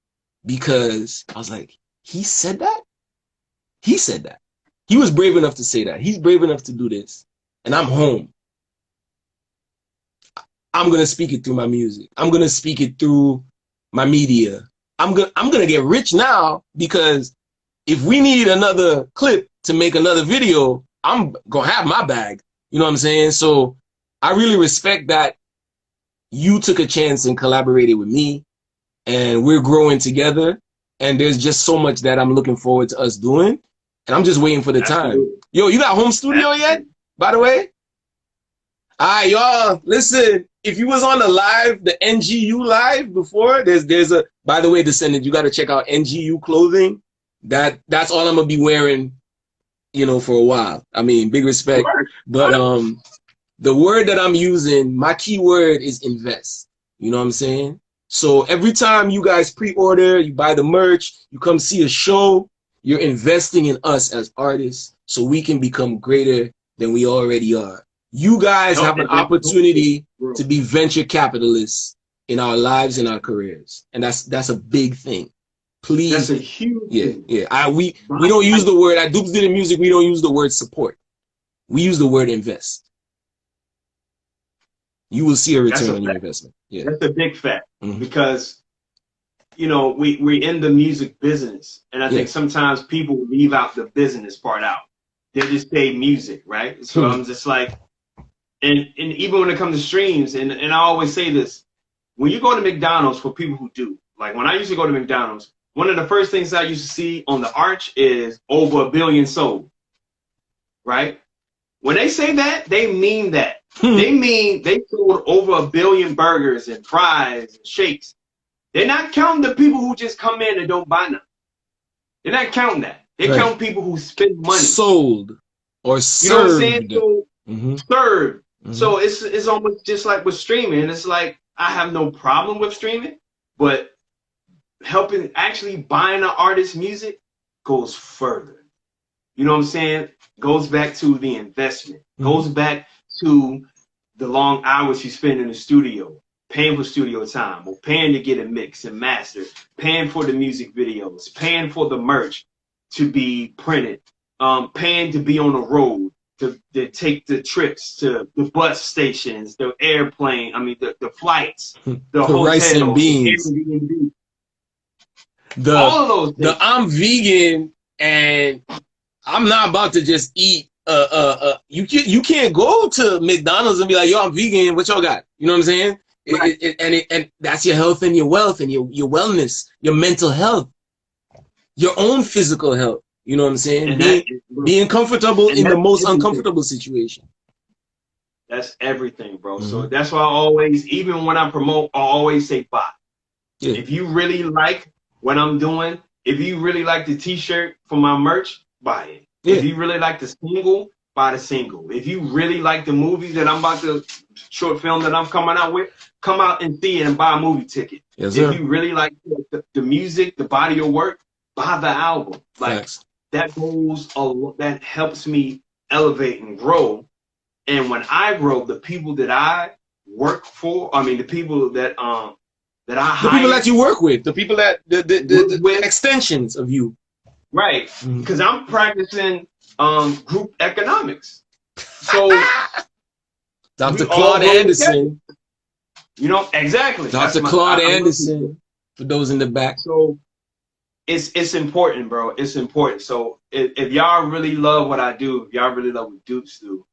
Because I was like, he said that? He said that. He was brave enough to say that. He's brave enough to do this. And I'm home. I'm going to speak it through my music. I'm going to speak it through my media. I'm gonna get rich now because if we need another clip to make another video, I'm gonna have my bag. You know what I'm saying? So I really respect that you took a chance and collaborated with me, and we're growing together. And there's just so much that I'm looking forward to us doing, and I'm just waiting for the time. Yo, you got home studio yet? By the way, all right, y'all. Listen. If you was on the NGU live before, there's a, by the way, Descendant, you got to check out NGU clothing. That's all I'm gonna be wearing, you know, for a while. I mean, big respect, but the word that I'm using, my keyword is invest. You know what I'm saying? So every time you guys pre-order, you buy the merch, you come see a show, you're investing in us as artists so we can become greater than we already are. You guys have an opportunity to be venture capitalists in our lives and our careers, and that's a big thing. Please, that's a huge thing. Yeah. We don't use the word at Dupes Did Music. We don't use the word support. We use the word invest. You will see a return on your investment. Yeah, that's a big fact because you know we're in the music business, and I think sometimes people leave out the business part out. They just say music, right? So I'm just like. And even when it comes to streams, and I always say this, when you go to McDonald's, for people who do, like when I used to go to McDonald's, one of the first things I used to see on the arch is over 1 billion sold, right? When they say that, they mean that. They mean they sold over 1 billion burgers and fries and shakes. They're not counting the people who just come in and don't buy nothing. They're not counting that. They count people who spend money. Sold or served. You know what I'm saying? So, served. So it's almost just like with streaming. It's like I have no problem with streaming, but helping actually buying an artist's music goes further. You know what I'm saying? Goes back to the investment. Goes back to the long hours you spend in the studio, paying for studio time, or paying to get it mixed and mastered, paying for the music videos, paying for the merch to be printed, paying to be on the road. To take the trips to the bus stations, the airplane, the flights, the hotels, rice and beans. All of those things. I'm vegan and I'm not about to just eat. You can't go to McDonald's and be like, yo, I'm vegan. What y'all got? You know what I'm saying? Right. And that's your health and your wealth and your wellness, your mental health, your own physical health. You know what I'm saying? Being comfortable in the most uncomfortable situation. That's everything, bro. So that's why I always, even when I promote, I always say buy. Yeah. If you really like what I'm doing, if you really like the t-shirt for my merch, buy it. Yeah. If you really like the single, buy the single. If you really like the movie that I'm about to, short film that I'm coming out with, come out and see it and buy a movie ticket. Yes, sir. If you really like the music, the body of work, buy the album. Like, Thanks. That helps me elevate and grow. And when I grow, the people that I work for, the people that I hire, the people that you work with, the people that the extensions of you, right? Because I'm practicing group economics. So Dr. Claude Anderson, you know exactly. Dr. Claude Anderson, for those in the back. So it's important, bro. It's important. So if y'all really love what I do, if y'all really love what Dupes do,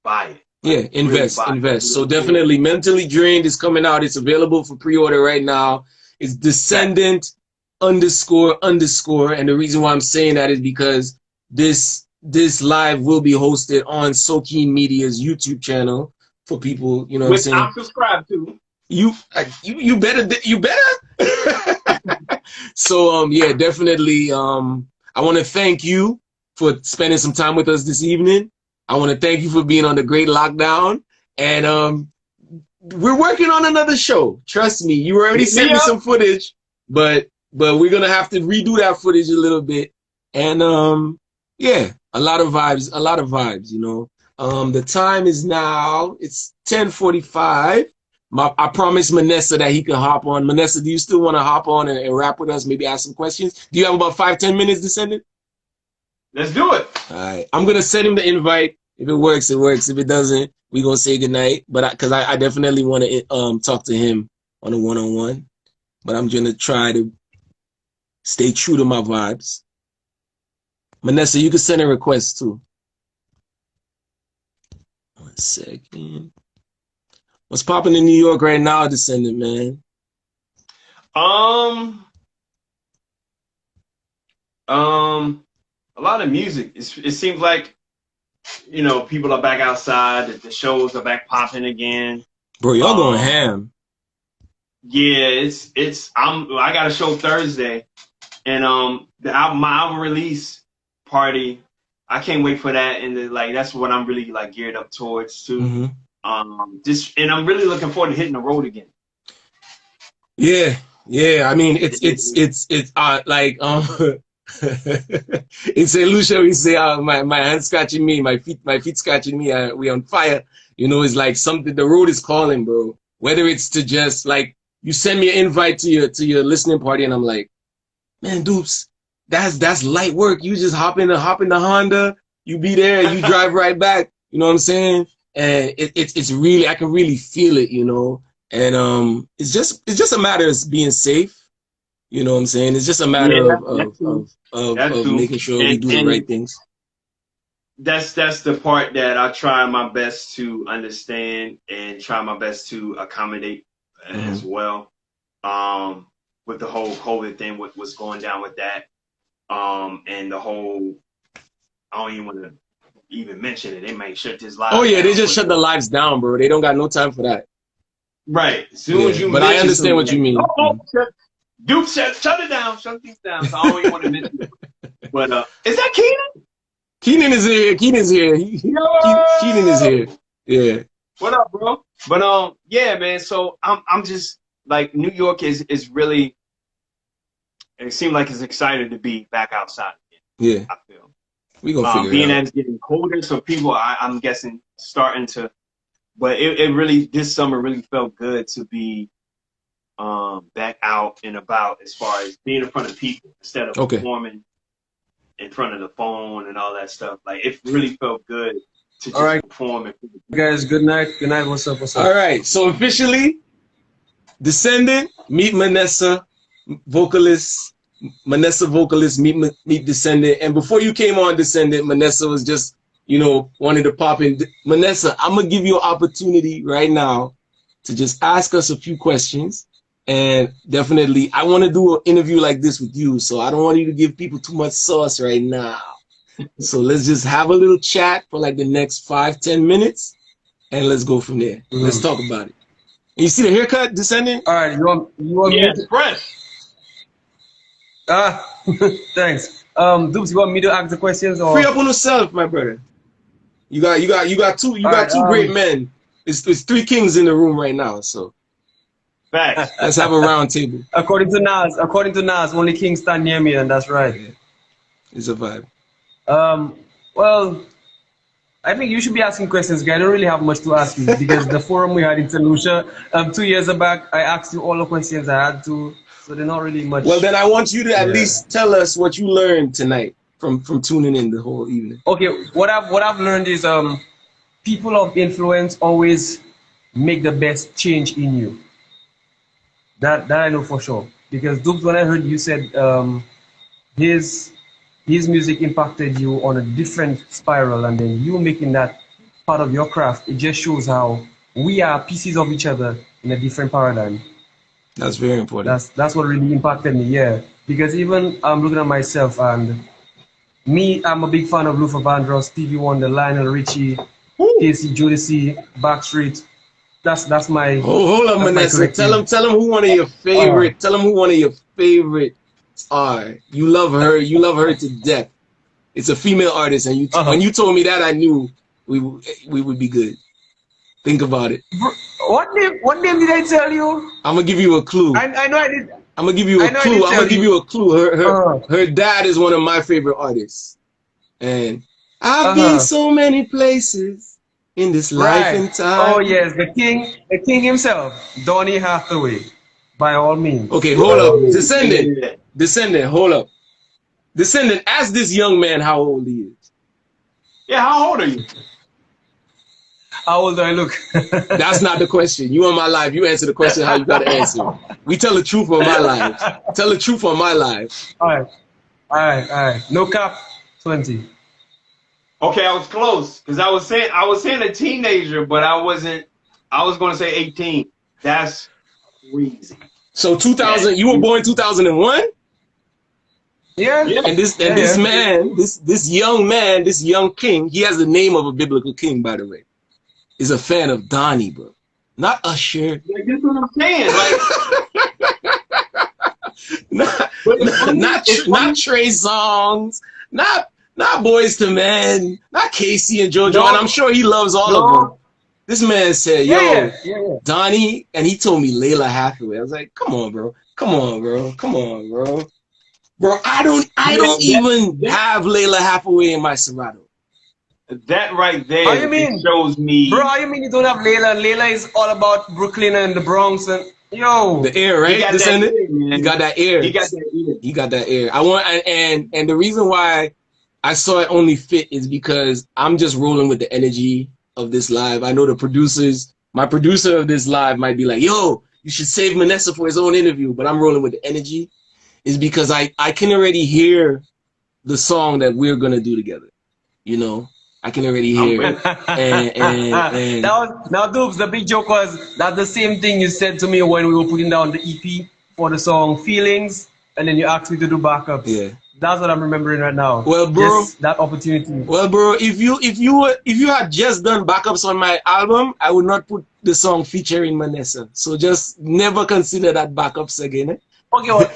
buy it. Yeah, invest. So definitely Mentally Drained is coming out. It's available for pre-order right now. It's Descendent __. And the reason why I'm saying that is because this live will be hosted on Soki Media's YouTube channel for people, you know what I'm saying? I'm subscribed to. You better. So yeah, definitely. I want to thank you for spending some time with us this evening. I want to thank you for being on the Great Lockdown, and we're working on another show. Trust me, you already sent me some footage, but we're gonna have to redo that footage a little bit. And yeah, a lot of vibes. You know, the time is now. It's 10:45. I promised Manessa that he could hop on. Manessa, do you still want to hop on and rap with us? Maybe ask some questions. Do you have about 5-10 minutes, Descendant? Let's do it. All right. I'm going to send him the invite. If it works, it works. If it doesn't, we're going to say goodnight. But because I definitely want to talk to him on a one-on-one. But I'm going to try to stay true to my vibes. Manessa, you can send a request too. 1 second. What's popping in New York right now, Descendant, man? A lot of music. It seems like, you know, people are back outside. The shows are back popping again. Bro, y'all going ham. Yeah, I got a show Thursday, and my album release party. I can't wait for that, and that's what I'm really like geared up towards too. Mm-hmm. And I'm really looking forward to hitting the road again. Yeah. I mean, it's like in St. Lucia we say my hands scratching me, my feet scratching me. We on fire. You know, it's like something. The road is calling, bro. Whether it's to just like you send me an invite to your listening party, and I'm like, man, Dupes, that's light work. You just hop in the Honda. You be there. You drive right back. You know what I'm saying? And it's really, I can really feel it, you know. And it's just a matter of being safe. You know what I'm saying? It's just a matter of making sure we do the right things. That's the part that I try my best to understand and try my best to accommodate as well. With the whole COVID thing, what's going down with that, and the whole, I don't even want to even mention it. They might shut this live. Oh yeah, they just shut the lives down, bro. They don't got no time for that. Right. As soon as you. But I understand what you mean. Duke shut it down. Shut things down. So I don't even want to mention it. But is that Keenan? Keenan is here. Keenan's here. Keenan is here. Yeah. What up, bro? But yeah, man. So I'm just like, New York is really. It seems like it's excited to be back outside again. Yeah. I feel. We gonna figure being it out. that it's getting colder, so people, I'm guessing, starting to. But it really, this summer really felt good to be back out and about, as far as being in front of people instead of performing in front of the phone and all that stuff. Like, it really felt good to just perform. Guys, good night. Good night. What's up? All right. So officially, Descendant, meet Manessa, vocalist. Manessa, vocalist, meet Descendant. And before you came on, Descendant, Manessa was just, you know, wanted to pop in. Manessa, I'm gonna give you an opportunity right now to just ask us a few questions. And definitely, I want to do an interview like this with you, so I don't want you to give people too much sauce right now. So let's just have a little chat for like the next 5-10 minutes, and let's go from there. Let's talk about it. And you see the haircut, Descendant? All right, you want Yeah, me to... fresh. Thanks. Dupes, you want me to ask the questions or? Free up on yourself, my brother. You got two great men. It's 3 kings in the room right now, so Facts. let's have a round table. According to Nas, only kings stand near me, and that's right. Yeah. It's a vibe. Well, I think you should be asking questions, guys. I don't really have much to ask you because the forum we had in St. Lucia 2 years back, I asked you all the questions I had to, so they're not really much. Well, then I want you to at least tell us what you learned tonight from tuning in the whole evening. Okay, what I've learned is people of influence always make the best change in you. That I know for sure. Because Dupes, when I heard you said his music impacted you on a different spiral, and then you making that part of your craft. It just shows how we are pieces of each other in a different paradigm. That's very important. That's what really impacted me, yeah. Because even I'm looking at myself, and me, I'm a big fan of Luther Vandross, Stevie Wonder, Lionel Richie, Casey Jodeci, Backstreet. That's my. Hold on, Manessa. Tell him who one of your favorite. Tell him who one of your favorites are. You love her. You love her to death. It's a female artist, and when you told me that, I knew we would be good. Think about it. What name did I tell you? I'm gonna give you a clue. I know I did. I'm gonna give you a clue. I'm gonna give you a clue. Her dad is one of my favorite artists, and I've been so many places in this life and time. Oh yes, the king himself, Donny Hathaway, by all means. Okay, hold up, Descendant, hold up, Descendant. Ask this young man how old he is. Yeah, how old are you? How old do I look? That's not the question. You on my live. You answer the question how you gotta answer. We tell the truth on my live. Tell the truth on my live. All right. No cap, 20. Okay, I was close because I was saying a teenager, but I wasn't. I was going to say 18. That's crazy. So 2000. You were born 2001. Yeah. And this young man, this young king, he has the name of a biblical king, by the way. Is a fan of Donnie, bro. Not Usher. Like, that's what I'm saying. Like, not Trey Songz, not Boys to Men, not Casey and JoJo, and I'm sure he loves all of them. This man said, yo, Donnie, and he told me Layla Hathaway. I was like, come on, bro. Bro, I don't even have Layla Hathaway in my Serato. That right there how you mean? Shows me. Bro, how you mean you don't have Layla? Layla is all about Brooklyn and the Bronx and yo. The air, right? He got that air. He got that air. I want and the reason why I saw it only fit is because I'm just rolling with the energy of this live. I know the producers, my producer of this live might be like, yo, you should save Manessa for his own interview, but I'm rolling with the energy. Is because I can already hear the song that we're gonna do together. You know? I can already hear it. And now, Dupes, the big joke was that the same thing you said to me when we were putting down the EP for the song Feelings, and then you asked me to do backups. Yeah. That's what I'm remembering right now. Well, bro, just that opportunity. Well, bro, if you had just done backups on my album, I would not put the song featuring Manessa. So just never consider that backups again. Eh? Okay, well,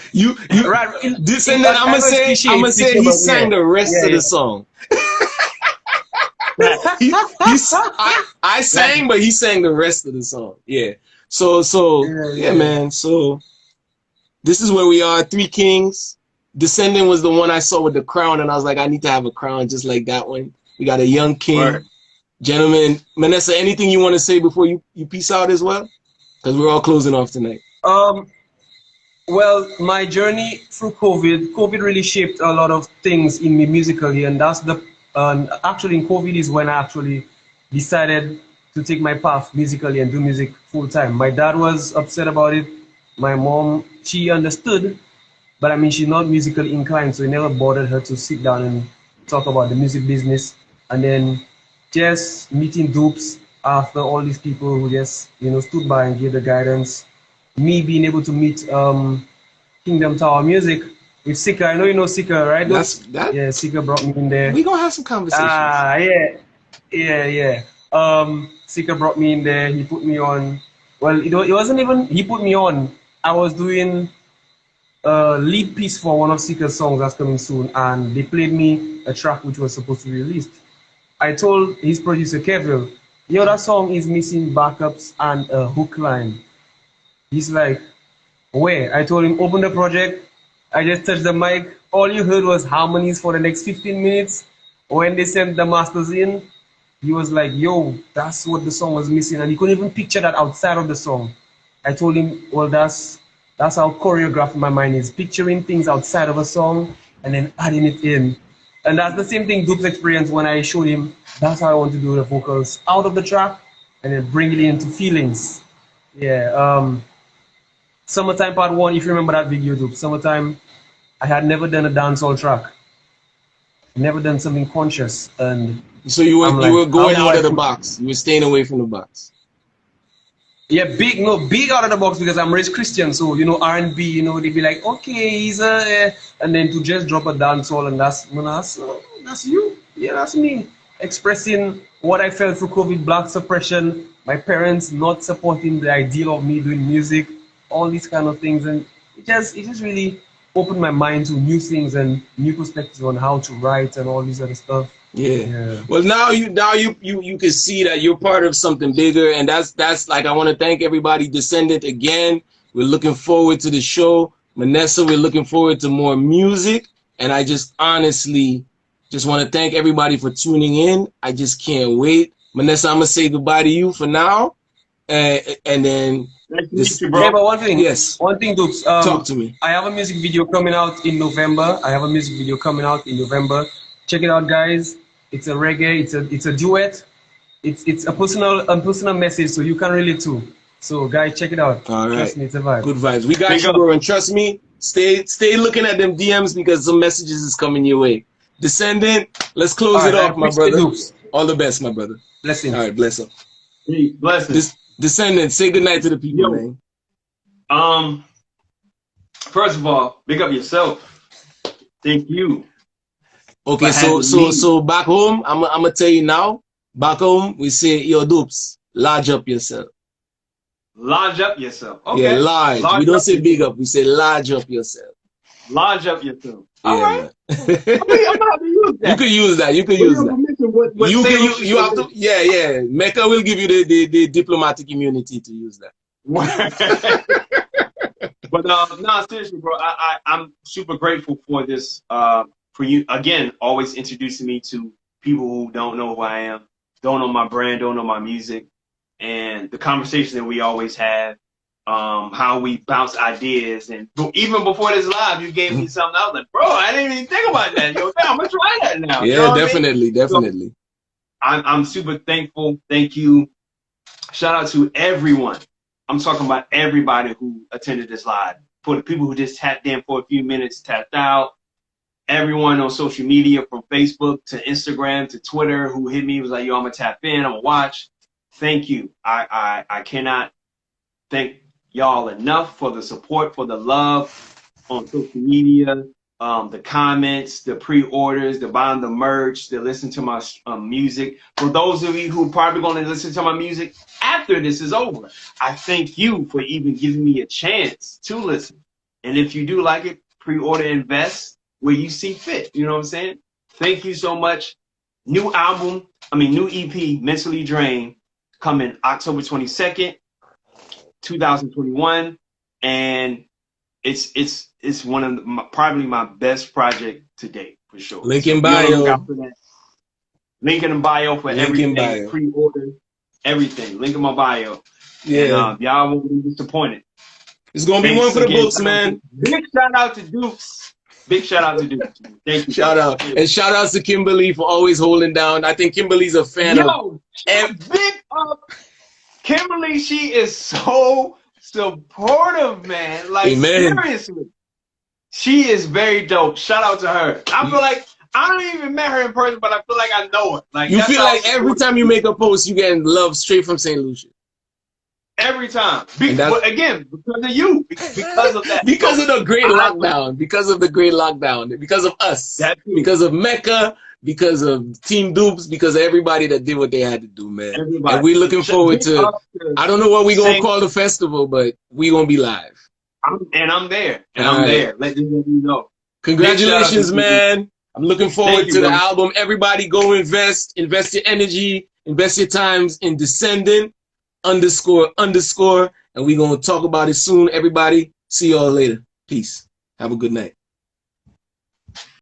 right. Descendent, I'm gonna say he sang the rest of the song. I sang, but he sang the rest of the song. Yeah. So man. So this is where we are. 3 Kings. Descendant was the one I saw with the crown, and I was like, I need to have a crown just like that one. We got a young king. Right. Gentlemen, Manessa, anything you want to say before you peace out as well? Because we're all closing off tonight. Well, my journey through COVID really shaped a lot of things in me musically, and that's actually in COVID is when I actually decided to take my path musically and do music full time. My dad was upset about it. My mom, she understood, but I mean, she's not musically inclined, so it never bothered her to sit down and talk about the music business. And then just meeting Dupes after all these people who just, stood by and gave the guidance. Me being able to meet Kingdom Tower Music with Sika. I know you know Sika, right? Yeah, Sika brought me in there. We gonna have some conversations. Yeah. Sika brought me in there. He put me on. Well, it wasn't even he put me on. I was doing a lead piece for one of Sika's songs that's coming soon, and they played me a track which was supposed to be released. I told his producer Kevin, yo, that song is missing backups and a hook line. He's like, where? I told him, open the project. I just touched the mic. All you heard was harmonies for the next 15 minutes. When they sent the masters in, he was like, yo, that's what the song was missing. And he couldn't even picture that outside of the song. I told him, well, that's how choreographed my mind is. Picturing things outside of a song and then adding it in. And that's the same thing Dupes experienced when I showed him, that's how I want to do the vocals out of the track and then bring it into Feelings. Yeah. Summertime Part 1, if you remember that video, Dupes. Summertime, I had never done a dancehall track. never done something conscious, and so you I'm were like, how going do out I of the put box. You were staying away from the box. Yeah, big out of the box because I'm raised Christian. So you know R&B, you know they'd be like, okay, he's a, and then to just drop a dancehall and that's you, yeah, that's me expressing what I felt through COVID, black suppression, my parents not supporting the ideal of me doing music, all these kind of things, and it just really opened my mind to new things and new perspectives on how to write and all these other stuff. Yeah. Yeah. Well, now you can see that you're part of something bigger, and that's like I want to thank everybody. Descendant again. We're looking forward to the show. Manessa, we're looking forward to more music, and I just honestly just want to thank everybody for tuning in. I just can't wait. Manessa, I'm gonna say goodbye to you for now, and then Nice to this. meet you, bro. Yeah, but one thing, Yes, Dupes, talk to me. I have a music video coming out in November. Check it out, guys. It's a reggae. It's a duet. It's a personal message, so you can relate to. So, guys, check it out. All right. Trust me, it's a vibe. Good vibes. We got Big you, up. bro. And trust me, stay looking at them DMs because some messages is coming your way. Descendant, let's close All it right, I off, my appreciate brother. Dupes. All the best, my brother. Blessings. All right, bless up. Hey, blessings. Descendant, say goodnight to the people, Yo. man. First of all, big up yourself. Thank you. Okay, for having me. so back home, I'm gonna tell you now. Back home, we say, yo, Dupes, large up yourself. Lodge up yourself. Okay. Yeah, large. We don't say big up. We say large up yourself. Lodge up yourself. Yeah, All right. man. I'm not to use that. You could use that. You could use that. You have to. Yeah. Mecca will give you the diplomatic immunity to use that. But no, seriously, bro. I'm super grateful for this. For you again, always introducing me to people who don't know who I am, don't know my brand, don't know my music, and the conversation that we always have. How we bounce ideas, and even before this live, you gave me something. I was like, bro, I didn't even think about that. Yo, I'm gonna try that now. Yeah, you know definitely. So, I'm super thankful. Thank you. Shout out to everyone. I'm talking about everybody who attended this live. For the people who just tapped in for a few minutes, tapped out. Everyone on social media, from Facebook to Instagram to Twitter, who hit me, was like, yo, I'm gonna tap in, I'm gonna watch. Thank you. I cannot thank y'all enough for the support, for the love on social media, the comments, the pre-orders, the buying the merch, the listen to my music. For those of you who are probably going to listen to my music after this is over, I thank you for even giving me a chance to listen. And if you do like it, pre-order, invest where you see fit. You know what I'm saying? Thank you so much. New EP, Mentally Drained, coming October 22nd. 2021, and it's one of probably my best project to date for sure. Link in bio. Link in bio for everything. Pre-order, everything. Link in my bio. Yeah, and, y'all won't be disappointed. It's gonna be one for the books, man. Big shout out to Dupes. Big shout out to Dupes. Thank you. Shout out and shout out to Kimberly for always holding down. I think Kimberly's a fan of. Big up. Kimberly, she is so supportive, man. Like, Amen. Seriously. She is very dope. Shout out to her. I feel like I don't even met her in person, but I feel like I know her. Like, you feel like every time you make a post, you get love straight from St. Lucia. Every time. But again, because of you. Because of that. Because of the great lockdown. Because of the great lockdown. Because of us. Because of Mecca. Because of Team Dupes, because of everybody that did what they had to do, man. And we're looking forward to, I don't know what we're going to call the festival, but we're going to be live. I'm there. There. Let you know. Congratulations, man. I'm looking forward to the album. Everybody go invest your energy, invest your times in Descendant __. And we're going to talk about it soon. Everybody, see y'all later. Peace. Have a good night.